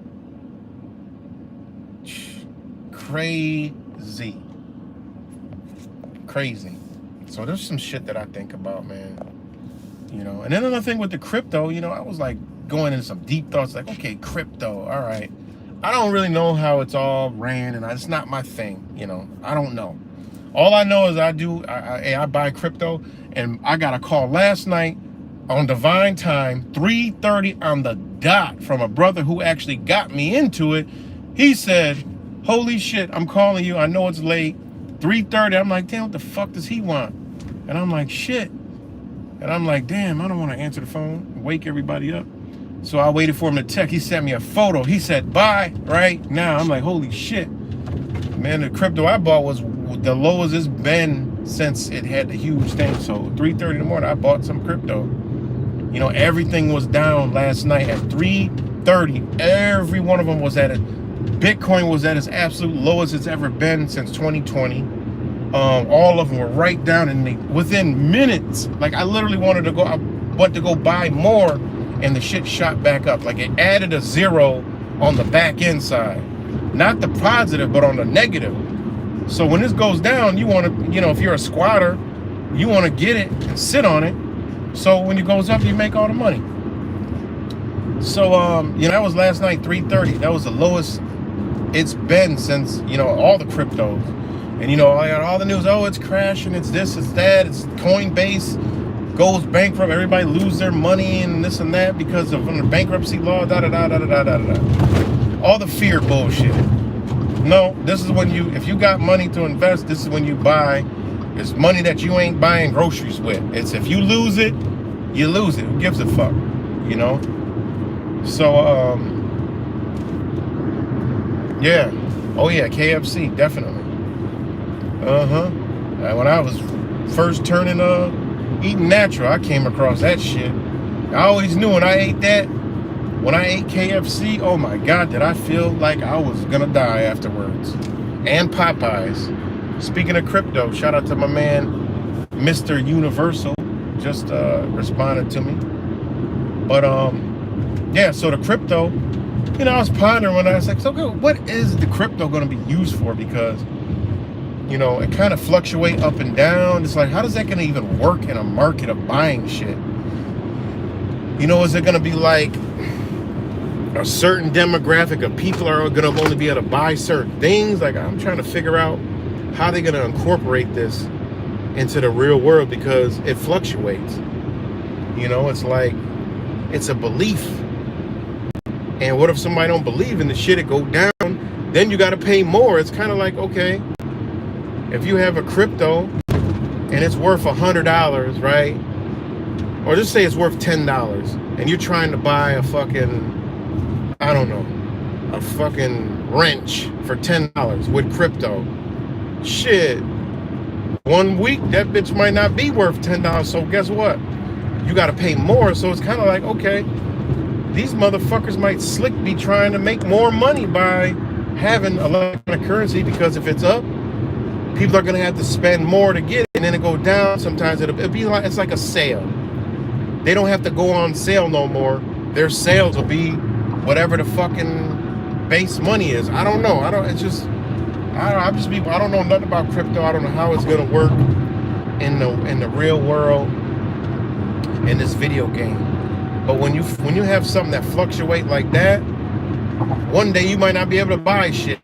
Crazy. So there's some shit that I think about, man. You know, and then another thing with the crypto, you know, I was like going into some deep thoughts, like, okay, crypto, all right. I don't really know how it's all ran, and it's not my thing, you know. I don't know. All I know is I buy crypto, and I got a call last night on divine time, 3:30 on the dot, from a brother who actually got me into it. He said, holy shit, I'm calling you. I know it's late. 3:30. I'm like, damn, what the fuck does he want? And I'm like, shit. And I'm like, damn, I don't want to answer the phone, wake everybody up. So I waited for him to text. He sent me a photo. He said, bye right now. I'm like, holy shit. Man, the crypto I bought was the lowest it's been since it had the huge thing. So 3:30 in the morning, I bought some crypto. You know, everything was down last night at 3:30. Every one of them was at it. Bitcoin was at its absolute lowest it's ever been since 2020. All of them were right down, and within minutes, like, I literally wanted to go buy more, and the shit shot back up. Like, it added a 0 on the back end side, not the positive, but on the negative. So when this goes down, you want to, you know, if you're a squatter, you want to get it and sit on it. So when it goes up, you make all the money. So you know, that was last night, 3:30. That was the lowest it's been since, you know, all the cryptos. And, you know, I got all the news. Oh, it's crashing. It's this, it's that. It's Coinbase goes bankrupt. Everybody lose their money and this and that because of the bankruptcy law. Da da da da da da da da. All the fear bullshit. No, this is when if you got money to invest, this is when you buy. It's money that you ain't buying groceries with. It's if you lose it, you lose it. Who gives a fuck? You know? So, yeah. Oh, yeah, KFC, definitely. When I was first eating natural, I came across that shit. I always knew when I ate KFC, oh my God, did I feel like I was gonna die afterwards. And Popeyes. Speaking of crypto, shout out to my man, Mr. Universal, just responded to me. But yeah, so the crypto, you know, I was pondering when I was like, so what is the crypto gonna be used for? Because, you know, it kind of fluctuate up and down. It's like, how does that gonna even work in a market of buying shit? You know, is it gonna be like a certain demographic of people are gonna only be able to buy certain things? Like, I'm trying to figure out how they're gonna incorporate this into the real world, because it fluctuates. You know, it's like, it's a belief. And what if somebody don't believe in the shit, it go down, then you gotta pay more. It's kind of like, okay, if you have a crypto and it's worth $100, right? Or just say it's worth $10, and you're trying to buy a fucking, I don't know, a fucking wrench for $10 with crypto. Shit, 1 week, that bitch might not be worth $10. So guess what? You got to pay more. So it's kind of like, okay, these motherfuckers might slick be trying to make more money by having electronic currency, because if it's up, people are gonna have to spend more to get it, and then it go down. Sometimes it'll be like, it's like a sale. They don't have to go on sale no more. Their sales will be whatever the fucking base money is. I don't know. I don't know nothing about crypto. I don't know how it's gonna work in the real world in this video game. But when you have something that fluctuate like that, one day you might not be able to buy shit.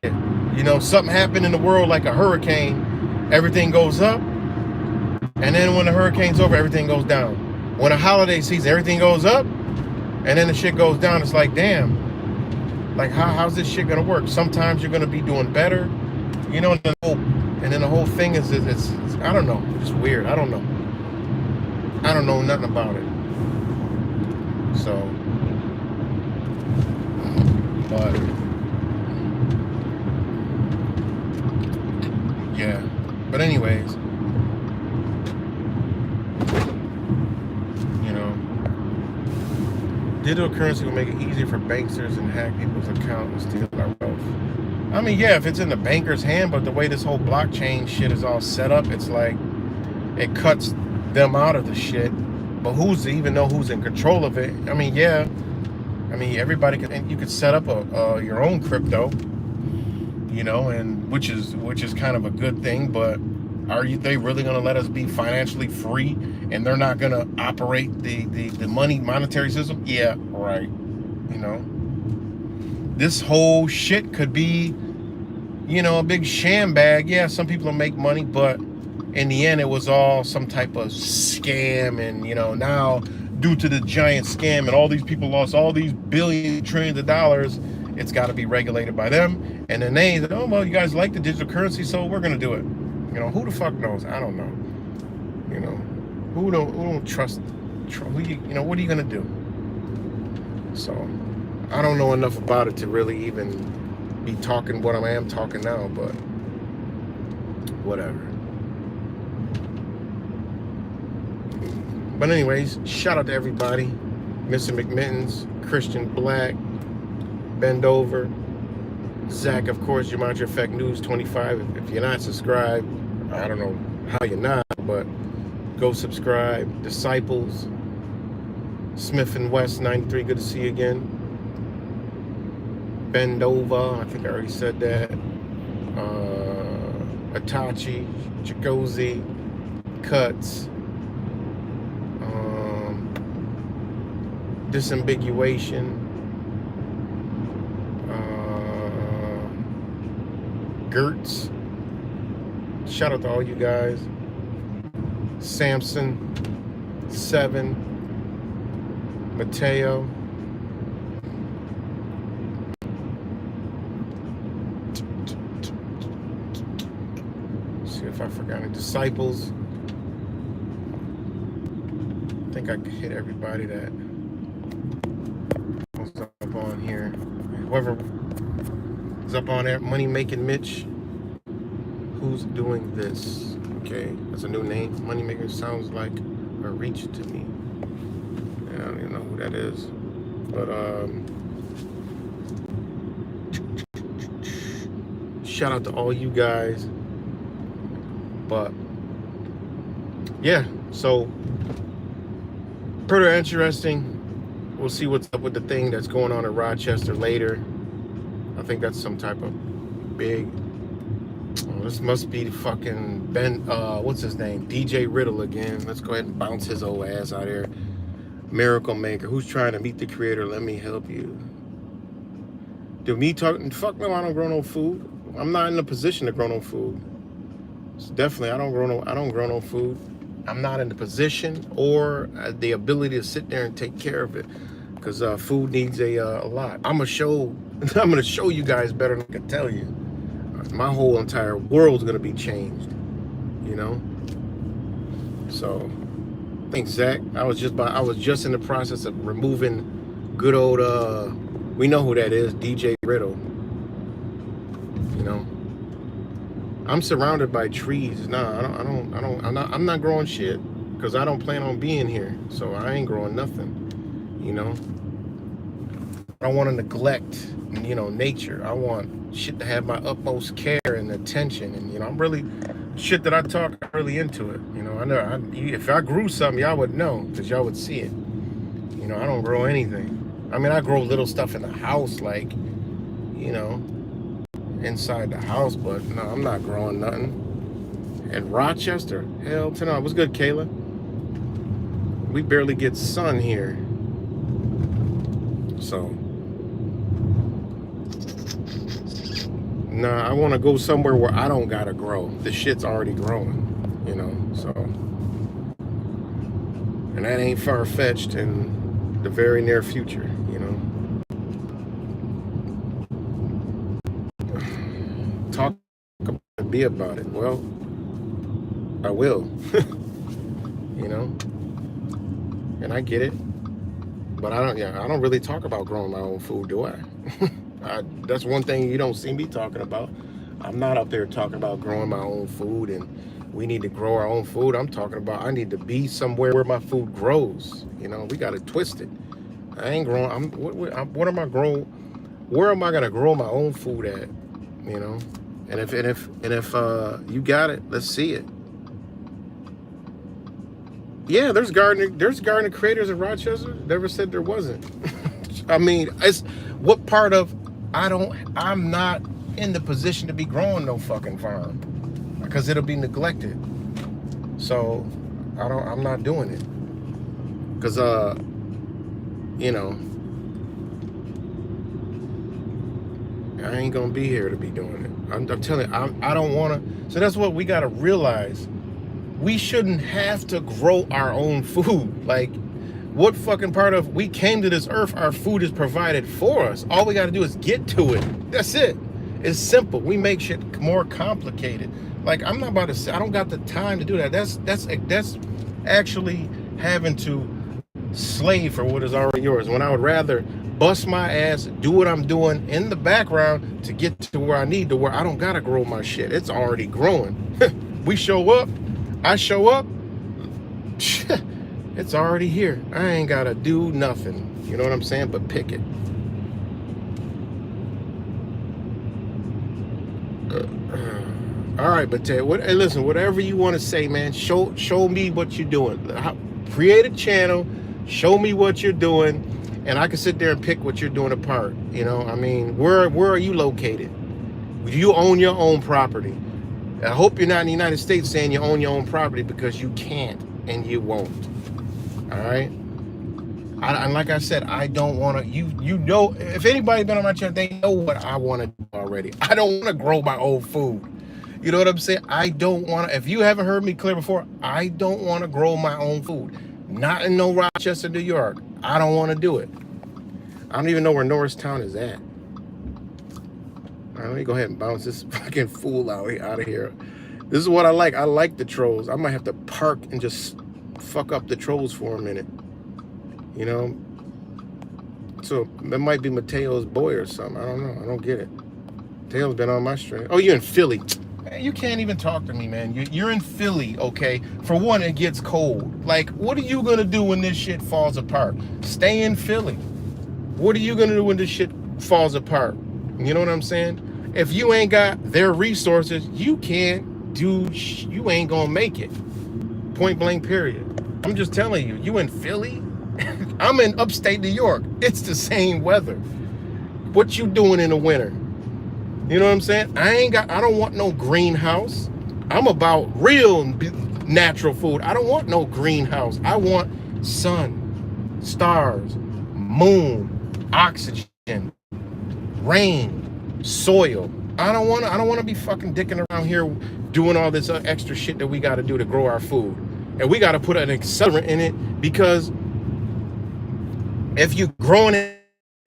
You know, something happened in the world like a hurricane, everything goes up, and then when the hurricane's over, everything goes down. When a holiday season, everything goes up, and then the shit goes down. It's like, damn, like how's this shit gonna work? Sometimes you're gonna be doing better, you know, and then the whole thing is it's I don't know, it's weird. I don't know nothing about it. So, but yeah, but anyways, you know, digital currency will make it easier for banksters and hack people's account and steal our wealth. I mean, yeah, if it's in the banker's hand, but the way this whole blockchain shit is all set up, it's like it cuts them out of the shit. But who's to even know who's in control of it? I mean, yeah. I mean, everybody can. And you could set up your own crypto, you know, and which is kind of a good thing. But they really going to let us be financially free, and they're not going to operate the monetary system? Yeah, right. You know, this whole shit could be, you know, a big sham bag. Yeah, some people will make money, but in the end, it was all some type of scam. And, you know, now due to the giant scam and all these people lost all these billions, trillions of dollars, it's got to be regulated by them. And then they said, oh, well, you guys like the digital currency, so we're going to do it. You know, who the fuck knows? I don't know. You know, who don't trust who you know, what are you going to do? So I don't know enough about it to really even be talking what I am talking now, but whatever. But anyways, shout out to everybody. Mr. McMittens, Christian Black, Bend Over, Zach, of course, Gematria Effect News 25. If you're not subscribed, I don't know how you're not, but go subscribe. Disciples, Smith and West 93, good to see you again. Bend Over, I think I already said that. Itachi, Chigozi, Cuts, Disambiguation, Gertz. Shout out to all you guys. Samson, 7, Mateo. See if I forgot any. Disciples. I think I hit everybody that was up on here. Whoever is up on there, Money Making Mitch. Who's doing this? Okay, that's a new name. Moneymaker sounds like a reach to me. I don't even know who that is. But shout out to all you guys. But yeah, so pretty interesting. We'll see what's up with the thing that's going on in Rochester later. I think that's some type of big. Oh, this must be the fucking Ben. What's his name? DJ Riddle again. Let's go ahead and bounce his old ass out here. Miracle Maker. Who's trying to meet the creator? Let me help you. Do me talking? Fuck no, I don't grow no food. I'm not in a position to grow no food. So definitely, I don't grow no food. I'm not in the position or the ability to sit there and take care of it, because food needs a lot. I'm gonna show you guys better than I can tell you. My whole entire world's gonna be changed, you know. So, thanks, Zach. I was just in the process of removing good old we know who that is, DJ Riddle. You know, I'm surrounded by trees. Nah, I'm not growing shit, because I don't plan on being here. So I ain't growing nothing, you know. don't want to neglect, nature. I want shit to have my utmost care and attention. And I'm really shit that I talk really into it. I know if I grew something, y'all would know because y'all would see it. I don't grow anything. I mean, I grow little stuff in the house, like inside the house, but no, I'm not growing nothing. In Rochester, hell to no. What's good, Kayla? We barely get sun here. So, nah, I want to go somewhere where I don't gotta grow. The shit's already growing, so. And that ain't far-fetched in the very near future, Talk about it, be about it. Well, I will, and I get it, but I don't really talk about growing my own food, do I? That's one thing you don't see me talking about. I'm not up there talking about growing my own food and we need to grow our own food. I'm talking about I need to be somewhere where my food grows. We got to twist it. I ain't growing. What am I growing? Where am I gonna grow my own food at? And if you got it, let's see it. Yeah, there's gardening creators in Rochester. Never said there wasn't. I mean, it's what part of I'm not in the position to be growing no fucking farm because it'll be neglected. So I'm not doing it because I ain't gonna be here to be doing it. I'm telling you, I don't want to. So that's what we got to realize. We shouldn't have to grow our own food. Like, what fucking part of we came to this earth, our food is provided for us. All we got to do is get to it. That's it. It's simple. We make shit more complicated. Like, I'm not about to say, I don't got the time to do that. That's actually having to slave for what is already yours. When I would rather bust my ass, do what I'm doing in the background to get to where I need to, where I don't gotta grow my shit. It's already growing. We show up, I show up, it's already here. I ain't gotta do nothing. You know what I'm saying? But pick it. All right, but hey, listen, whatever you want to say, man, show me what you're doing. Create a channel, show me what you're doing, and I can sit there and pick what you're doing apart. I mean, where are you located? You own your own property. I hope you're not in the United States saying you own your own property, because you can't and you won't. All right? And like I said, I don't want to, if anybody been on my channel, they know what I want to do already. I don't want to grow my own food. You know what I'm saying? I don't want to, if you haven't heard me clear before, I don't want to grow my own food. Not in no Rochester, New York. I don't want to do it. I don't even know where Norristown is at. All right, let me go ahead and bounce this fucking fool out of here. This is what I like. I like the trolls. I might have to park and just fuck up the trolls for a minute. So that might be Mateo's boy or something. I don't know. I don't get it. Mateo's been on my stream. Oh, you're in Philly. You can't even talk to me, man. You're in Philly, okay? For one, it gets cold. Like, what are you gonna do when this shit falls apart? Stay in Philly. What are you gonna do when this shit falls apart? You know what I'm saying? If you ain't got their resources, you ain't gonna make it. Point blank, period. I'm just telling you, you in Philly? I'm in upstate New York. It's the same weather. What you doing in the winter? You know what I'm saying? I don't want no greenhouse. I'm about real natural food. I don't want no greenhouse. I want sun, stars, moon, oxygen, rain, soil. I don't want to be fucking dicking around here doing all this extra shit that we got to do to grow our food. And we got to put an accelerant in it, because if you growing it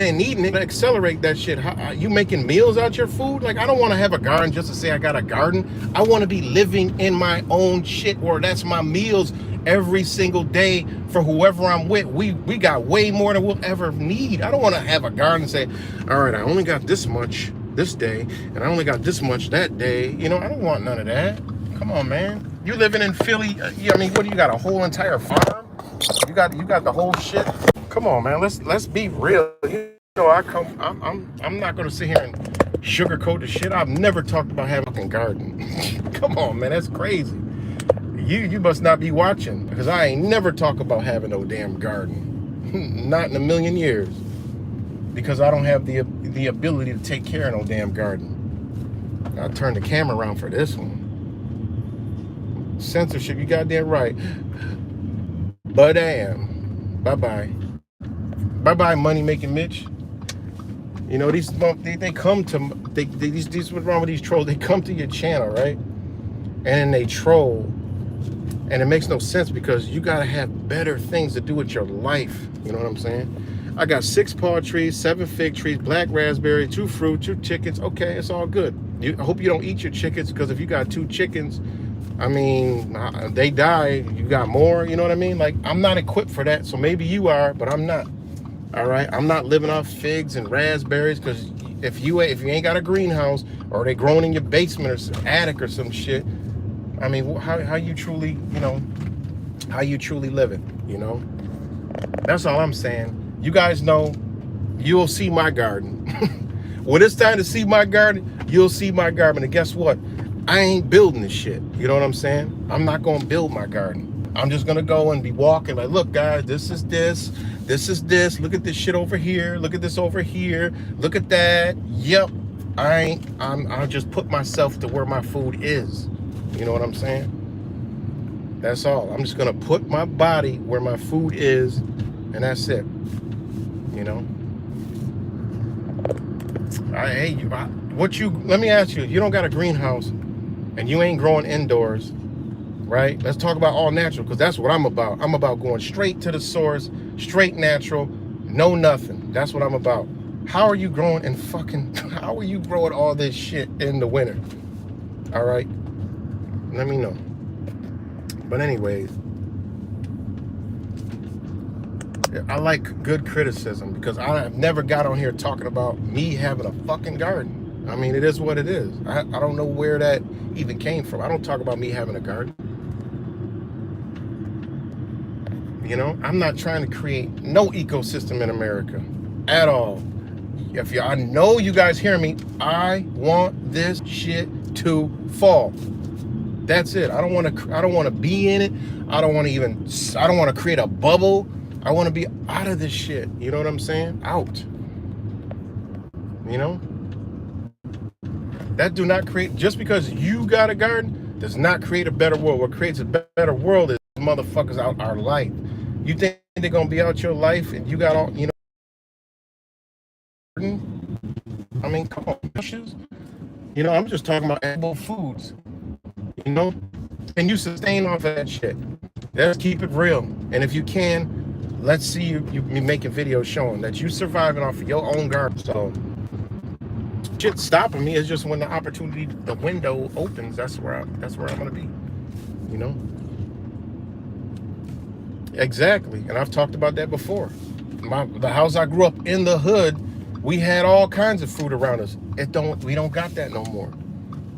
and eating it, accelerate that shit. You making meals out your food? Like, I don't want to have a garden just to say I got a garden. I want to be living in my own shit, where that's my meals every single day for whoever I'm with. We got way more than we'll ever need. I don't want to have a garden and say, all right, I only got this much this day, and I only got this much that day. I don't want none of that. Come on, man. You living in Philly? I mean, what do you got? A whole entire farm? You got the whole shit? Come on, man. Let's be real. No, I'm not gonna sit here and sugarcoat the shit. I've never talked about having a fucking garden. Come on, man, that's crazy. You must not be watching, because I ain't never talk about having no damn garden. Not in a million years. Because I don't have the ability to take care of no damn garden. I'll turn the camera around for this one. Censorship, you goddamn right. But damn. Bye-bye. Bye-bye, money-making Mitch. You know, these they come to these what's wrong with these trolls? They come to your channel, right? And then they troll, and it makes no sense because you gotta have better things to do with your life. You know what I'm saying? I got 6 paw trees, 7 fig trees, black raspberry, 2 fruit, 2 chickens. Okay, it's all good. I hope you don't eat your chickens, because if you got 2 chickens, I mean, they die. You got more. You know what I mean? Like, I'm not equipped for that. So maybe you are, but I'm not. All right, I'm not living off figs and raspberries, because if you ain't got a greenhouse, or they growing in your basement or some attic or some shit, I mean, how you truly, you know, how you truly living, you know? That's all I'm saying. You guys know, you'll see my garden. When it's time to see my garden, you'll see my garden. And guess what? I ain't building this shit. You know what I'm saying? I'm not gonna build my garden. I'm just gonna go and be walking like, look guys, this is this is this, look at this shit over here, look at this over here, look at that. Yep, I'll just put myself to where my food is. You know what I'm saying? That's all. I'm just gonna put my body where my food is, and that's it. You know? Let me ask you, you don't got a greenhouse and you ain't growing indoors, right? Let's talk about all natural, because that's what I'm about. I'm about going straight to the source, straight natural, no nothing. That's what I'm about. How are you growing how are you growing all this shit in the winter? All right, let me know. But anyways, I like good criticism, because I have never got on here talking about me having a fucking garden. I mean, it is what it is. I don't know where that even came from. I don't talk about me having a garden. You know, I'm not trying to create no ecosystem in America at all. I know you guys hear me, I want this shit to fall. That's it. I don't want to be in it. I don't want to create a bubble. I want to be out of this shit. You know what I'm saying? Out. You know? That do not create, just because you got a garden does not create a better world. What creates a better world is motherfuckers out our life. You think they're gonna be out your life and you got all, you know? I mean, come on, you know, I'm just talking about edible foods. You know, and you sustain off of that shit. Let's keep it real. And if you can, let's see you making videos showing that you surviving off of your own garden. So shit stopping me is just when the opportunity, the window opens. That's where I'm gonna be. You know. Exactly, and I've talked about that before. The house I grew up in, the hood, we had all kinds of food around us. We don't got that no more.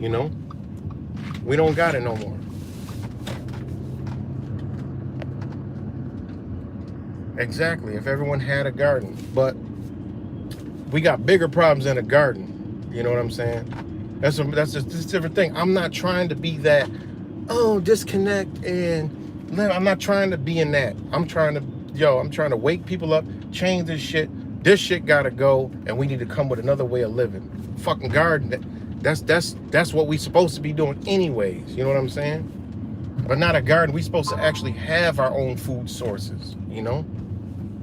You know, we don't got it no more. Exactly. If everyone had a garden, but we got bigger problems than a garden. You know what I'm saying? That's just a different thing. I'm not trying to be that, disconnect, and I'm not trying to be in that. I'm trying to wake people up, change this shit. This shit gotta go, and we need to come with another way of living. Fucking garden, that's what we supposed to be doing anyways. You know what I'm saying? But not a garden. We supposed to actually have our own food sources, you know?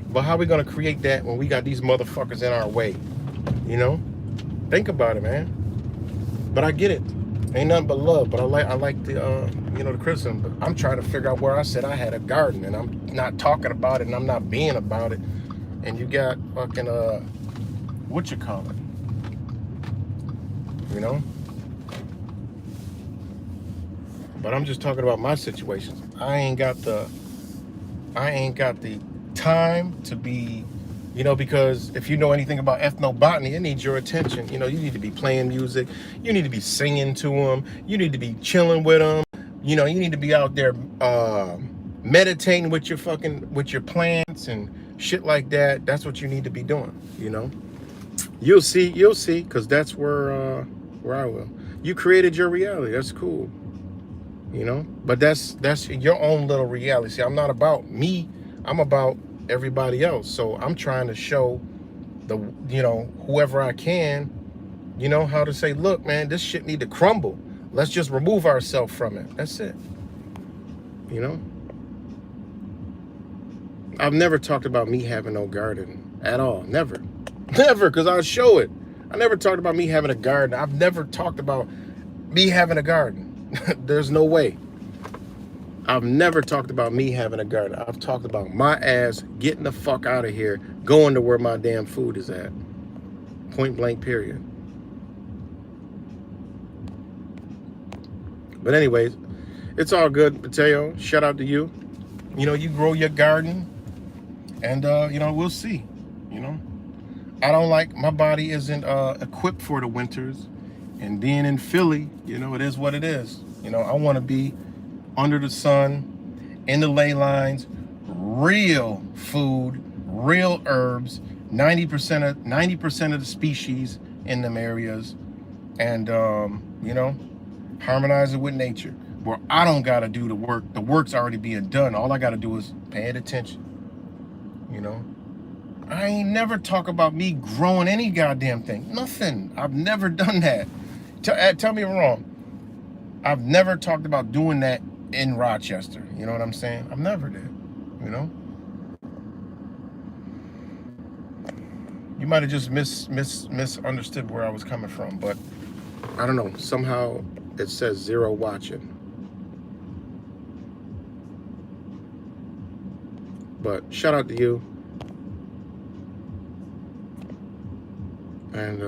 But how are we gonna create that when we got these motherfuckers in our way? You know? Think about it, man. But I get it. Ain't nothing but love. But I like the the criticism. But I'm trying to figure out where I said I had a garden, and I'm not talking about it, and I'm not being about it. And you got fucking what you call it? You know? But I'm just talking about my situations. I ain't got the time to be, because if you know anything about ethnobotany, it needs your attention. You need to be playing music. You need to be singing to them. You need to be chilling with them. You need to be out there meditating with your plants and shit like that. That's what you need to be doing. You know, you'll see, because that's where I will. You created your reality. That's cool. You know, but that's your own little reality. See, I'm not about me. I'm about everybody else. So I'm trying to show the, whoever I can, how to say, look, man, this shit need to crumble. Let's just remove ourselves from it. That's it. You know, I've never talked about me having no garden at all. Never. Never, because I'll show it. I never talked about me having a garden. I've never talked about me having a garden. There's no way. I've never talked about me having a garden. I've talked about my ass getting the fuck out of here, going to where my damn food is at. Point blank, period. But anyways, it's all good, Mateo. Shout out to you. You grow your garden, and we'll see. I don't like, my body isn't equipped for the winters, and being in Philly, it is what it is. I want to be under the sun, in the ley lines, real food, real herbs, 90% of the species in them areas, and harmonize it with nature, where I don't gotta do the work. The work's already being done. All I gotta do is pay it attention. I ain't never talk about me growing any goddamn thing. Nothing. I've never done that. Tell me if I'm wrong. I've never talked about doing that in Rochester. You know what I'm saying? I've never did. You might have just misunderstood where I was coming from, but I don't know. Somehow it says 0 watching. But shout out to you. And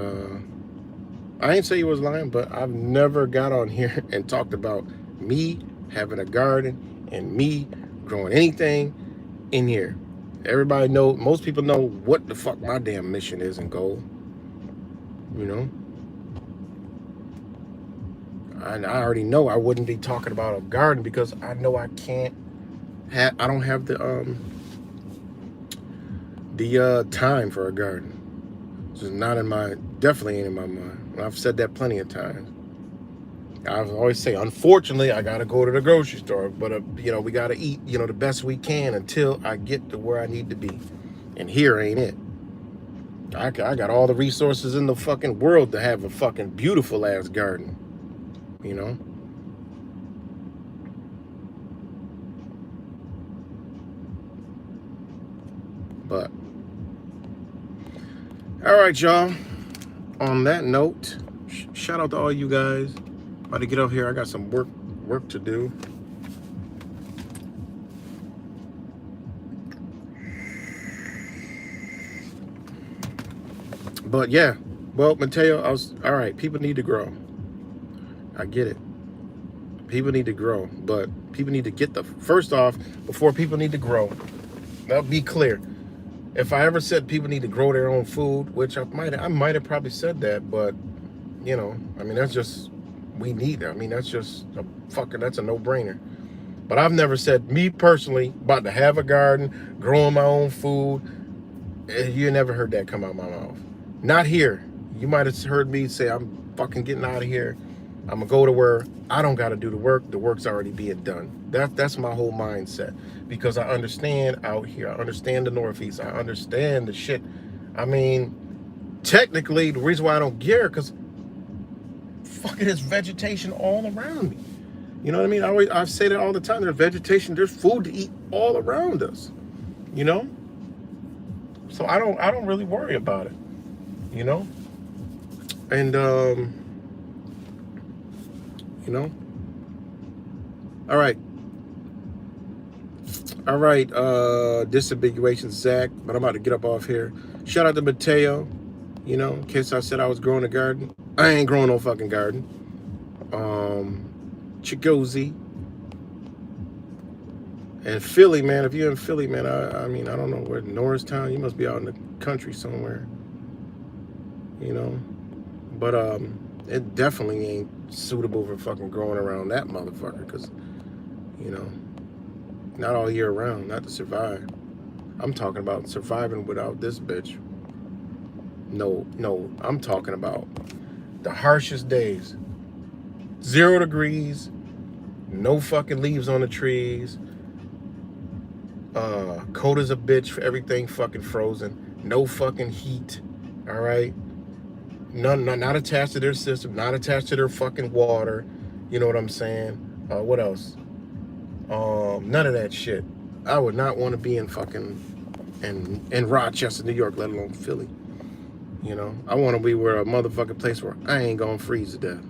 I ain't say you was lying, but I've never got on here and talked about me having a garden and me growing anything in here. Everybody know, most people know what the fuck my damn mission is and goal. And I already know I wouldn't be talking about a garden, because I know I don't have the time for a garden. It's just definitely ain't in my mind. I've said that plenty of times. I always say, unfortunately, I gotta go to the grocery store, but we gotta eat, the best we can until I get to where I need to be. And here ain't it. I got all the resources in the fucking world to have a fucking beautiful ass garden. But all right, y'all. On that note, shout out to all you guys. About to get off here. I got some work to do. But yeah, well, Mateo, all right. People need to grow. I get it. People need to grow, but people need to get first off, before people need to grow. That'll be clear. If I ever said people need to grow their own food, which I might have probably said that, but that's just, we need it. That's just that's a no-brainer. But I've never said, me personally, about to have a garden, growing my own food. You never heard that come out of my mouth. Not here. You might have heard me say, I'm fucking getting out of here. I'm gonna go to where I don't gotta do the work. The work's already being done. That's my whole mindset, because I understand out here. I understand the Northeast. I understand the shit. Technically, the reason why I don't care, because fucking there's vegetation all around me. You know what I mean? I say that all the time. There's vegetation. There's food to eat all around us. So I don't really worry about it. And all right, disambiguation Zach, but I'm about to get up off here. Shout out to Mateo, in case I said I was growing a garden. I ain't growing no fucking garden. Chigozi. And Philly, man, if you're in Philly, man, I don't know where, Norristown, you must be out in the country somewhere. But it definitely ain't suitable for fucking growing around that motherfucker, because not all year round, not to survive. I'm talking about surviving without this bitch. No, I'm talking about the harshest days. 0 degrees, no fucking leaves on the trees, cold as a bitch for everything fucking frozen, no fucking heat, all right? Not attached to their system, not attached to their fucking water, you know what I'm saying? What else? None of that shit. I would not want to be in fucking in Rochester, New York, let alone Philly. You know, I want to be where a motherfucking place where I ain't gonna freeze to death.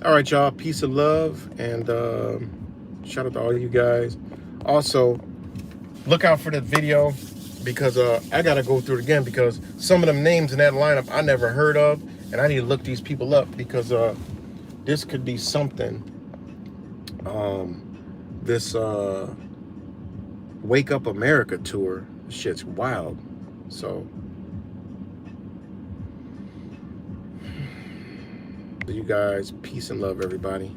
All right, y'all. Peace and love, and shout out to all you guys. Also, look out for the video because I gotta go through it again because some of them names in that lineup I never heard of, and I need to look these people up because this could be something. This Wake Up America tour, shit's wild. So, you guys, peace and love, everybody.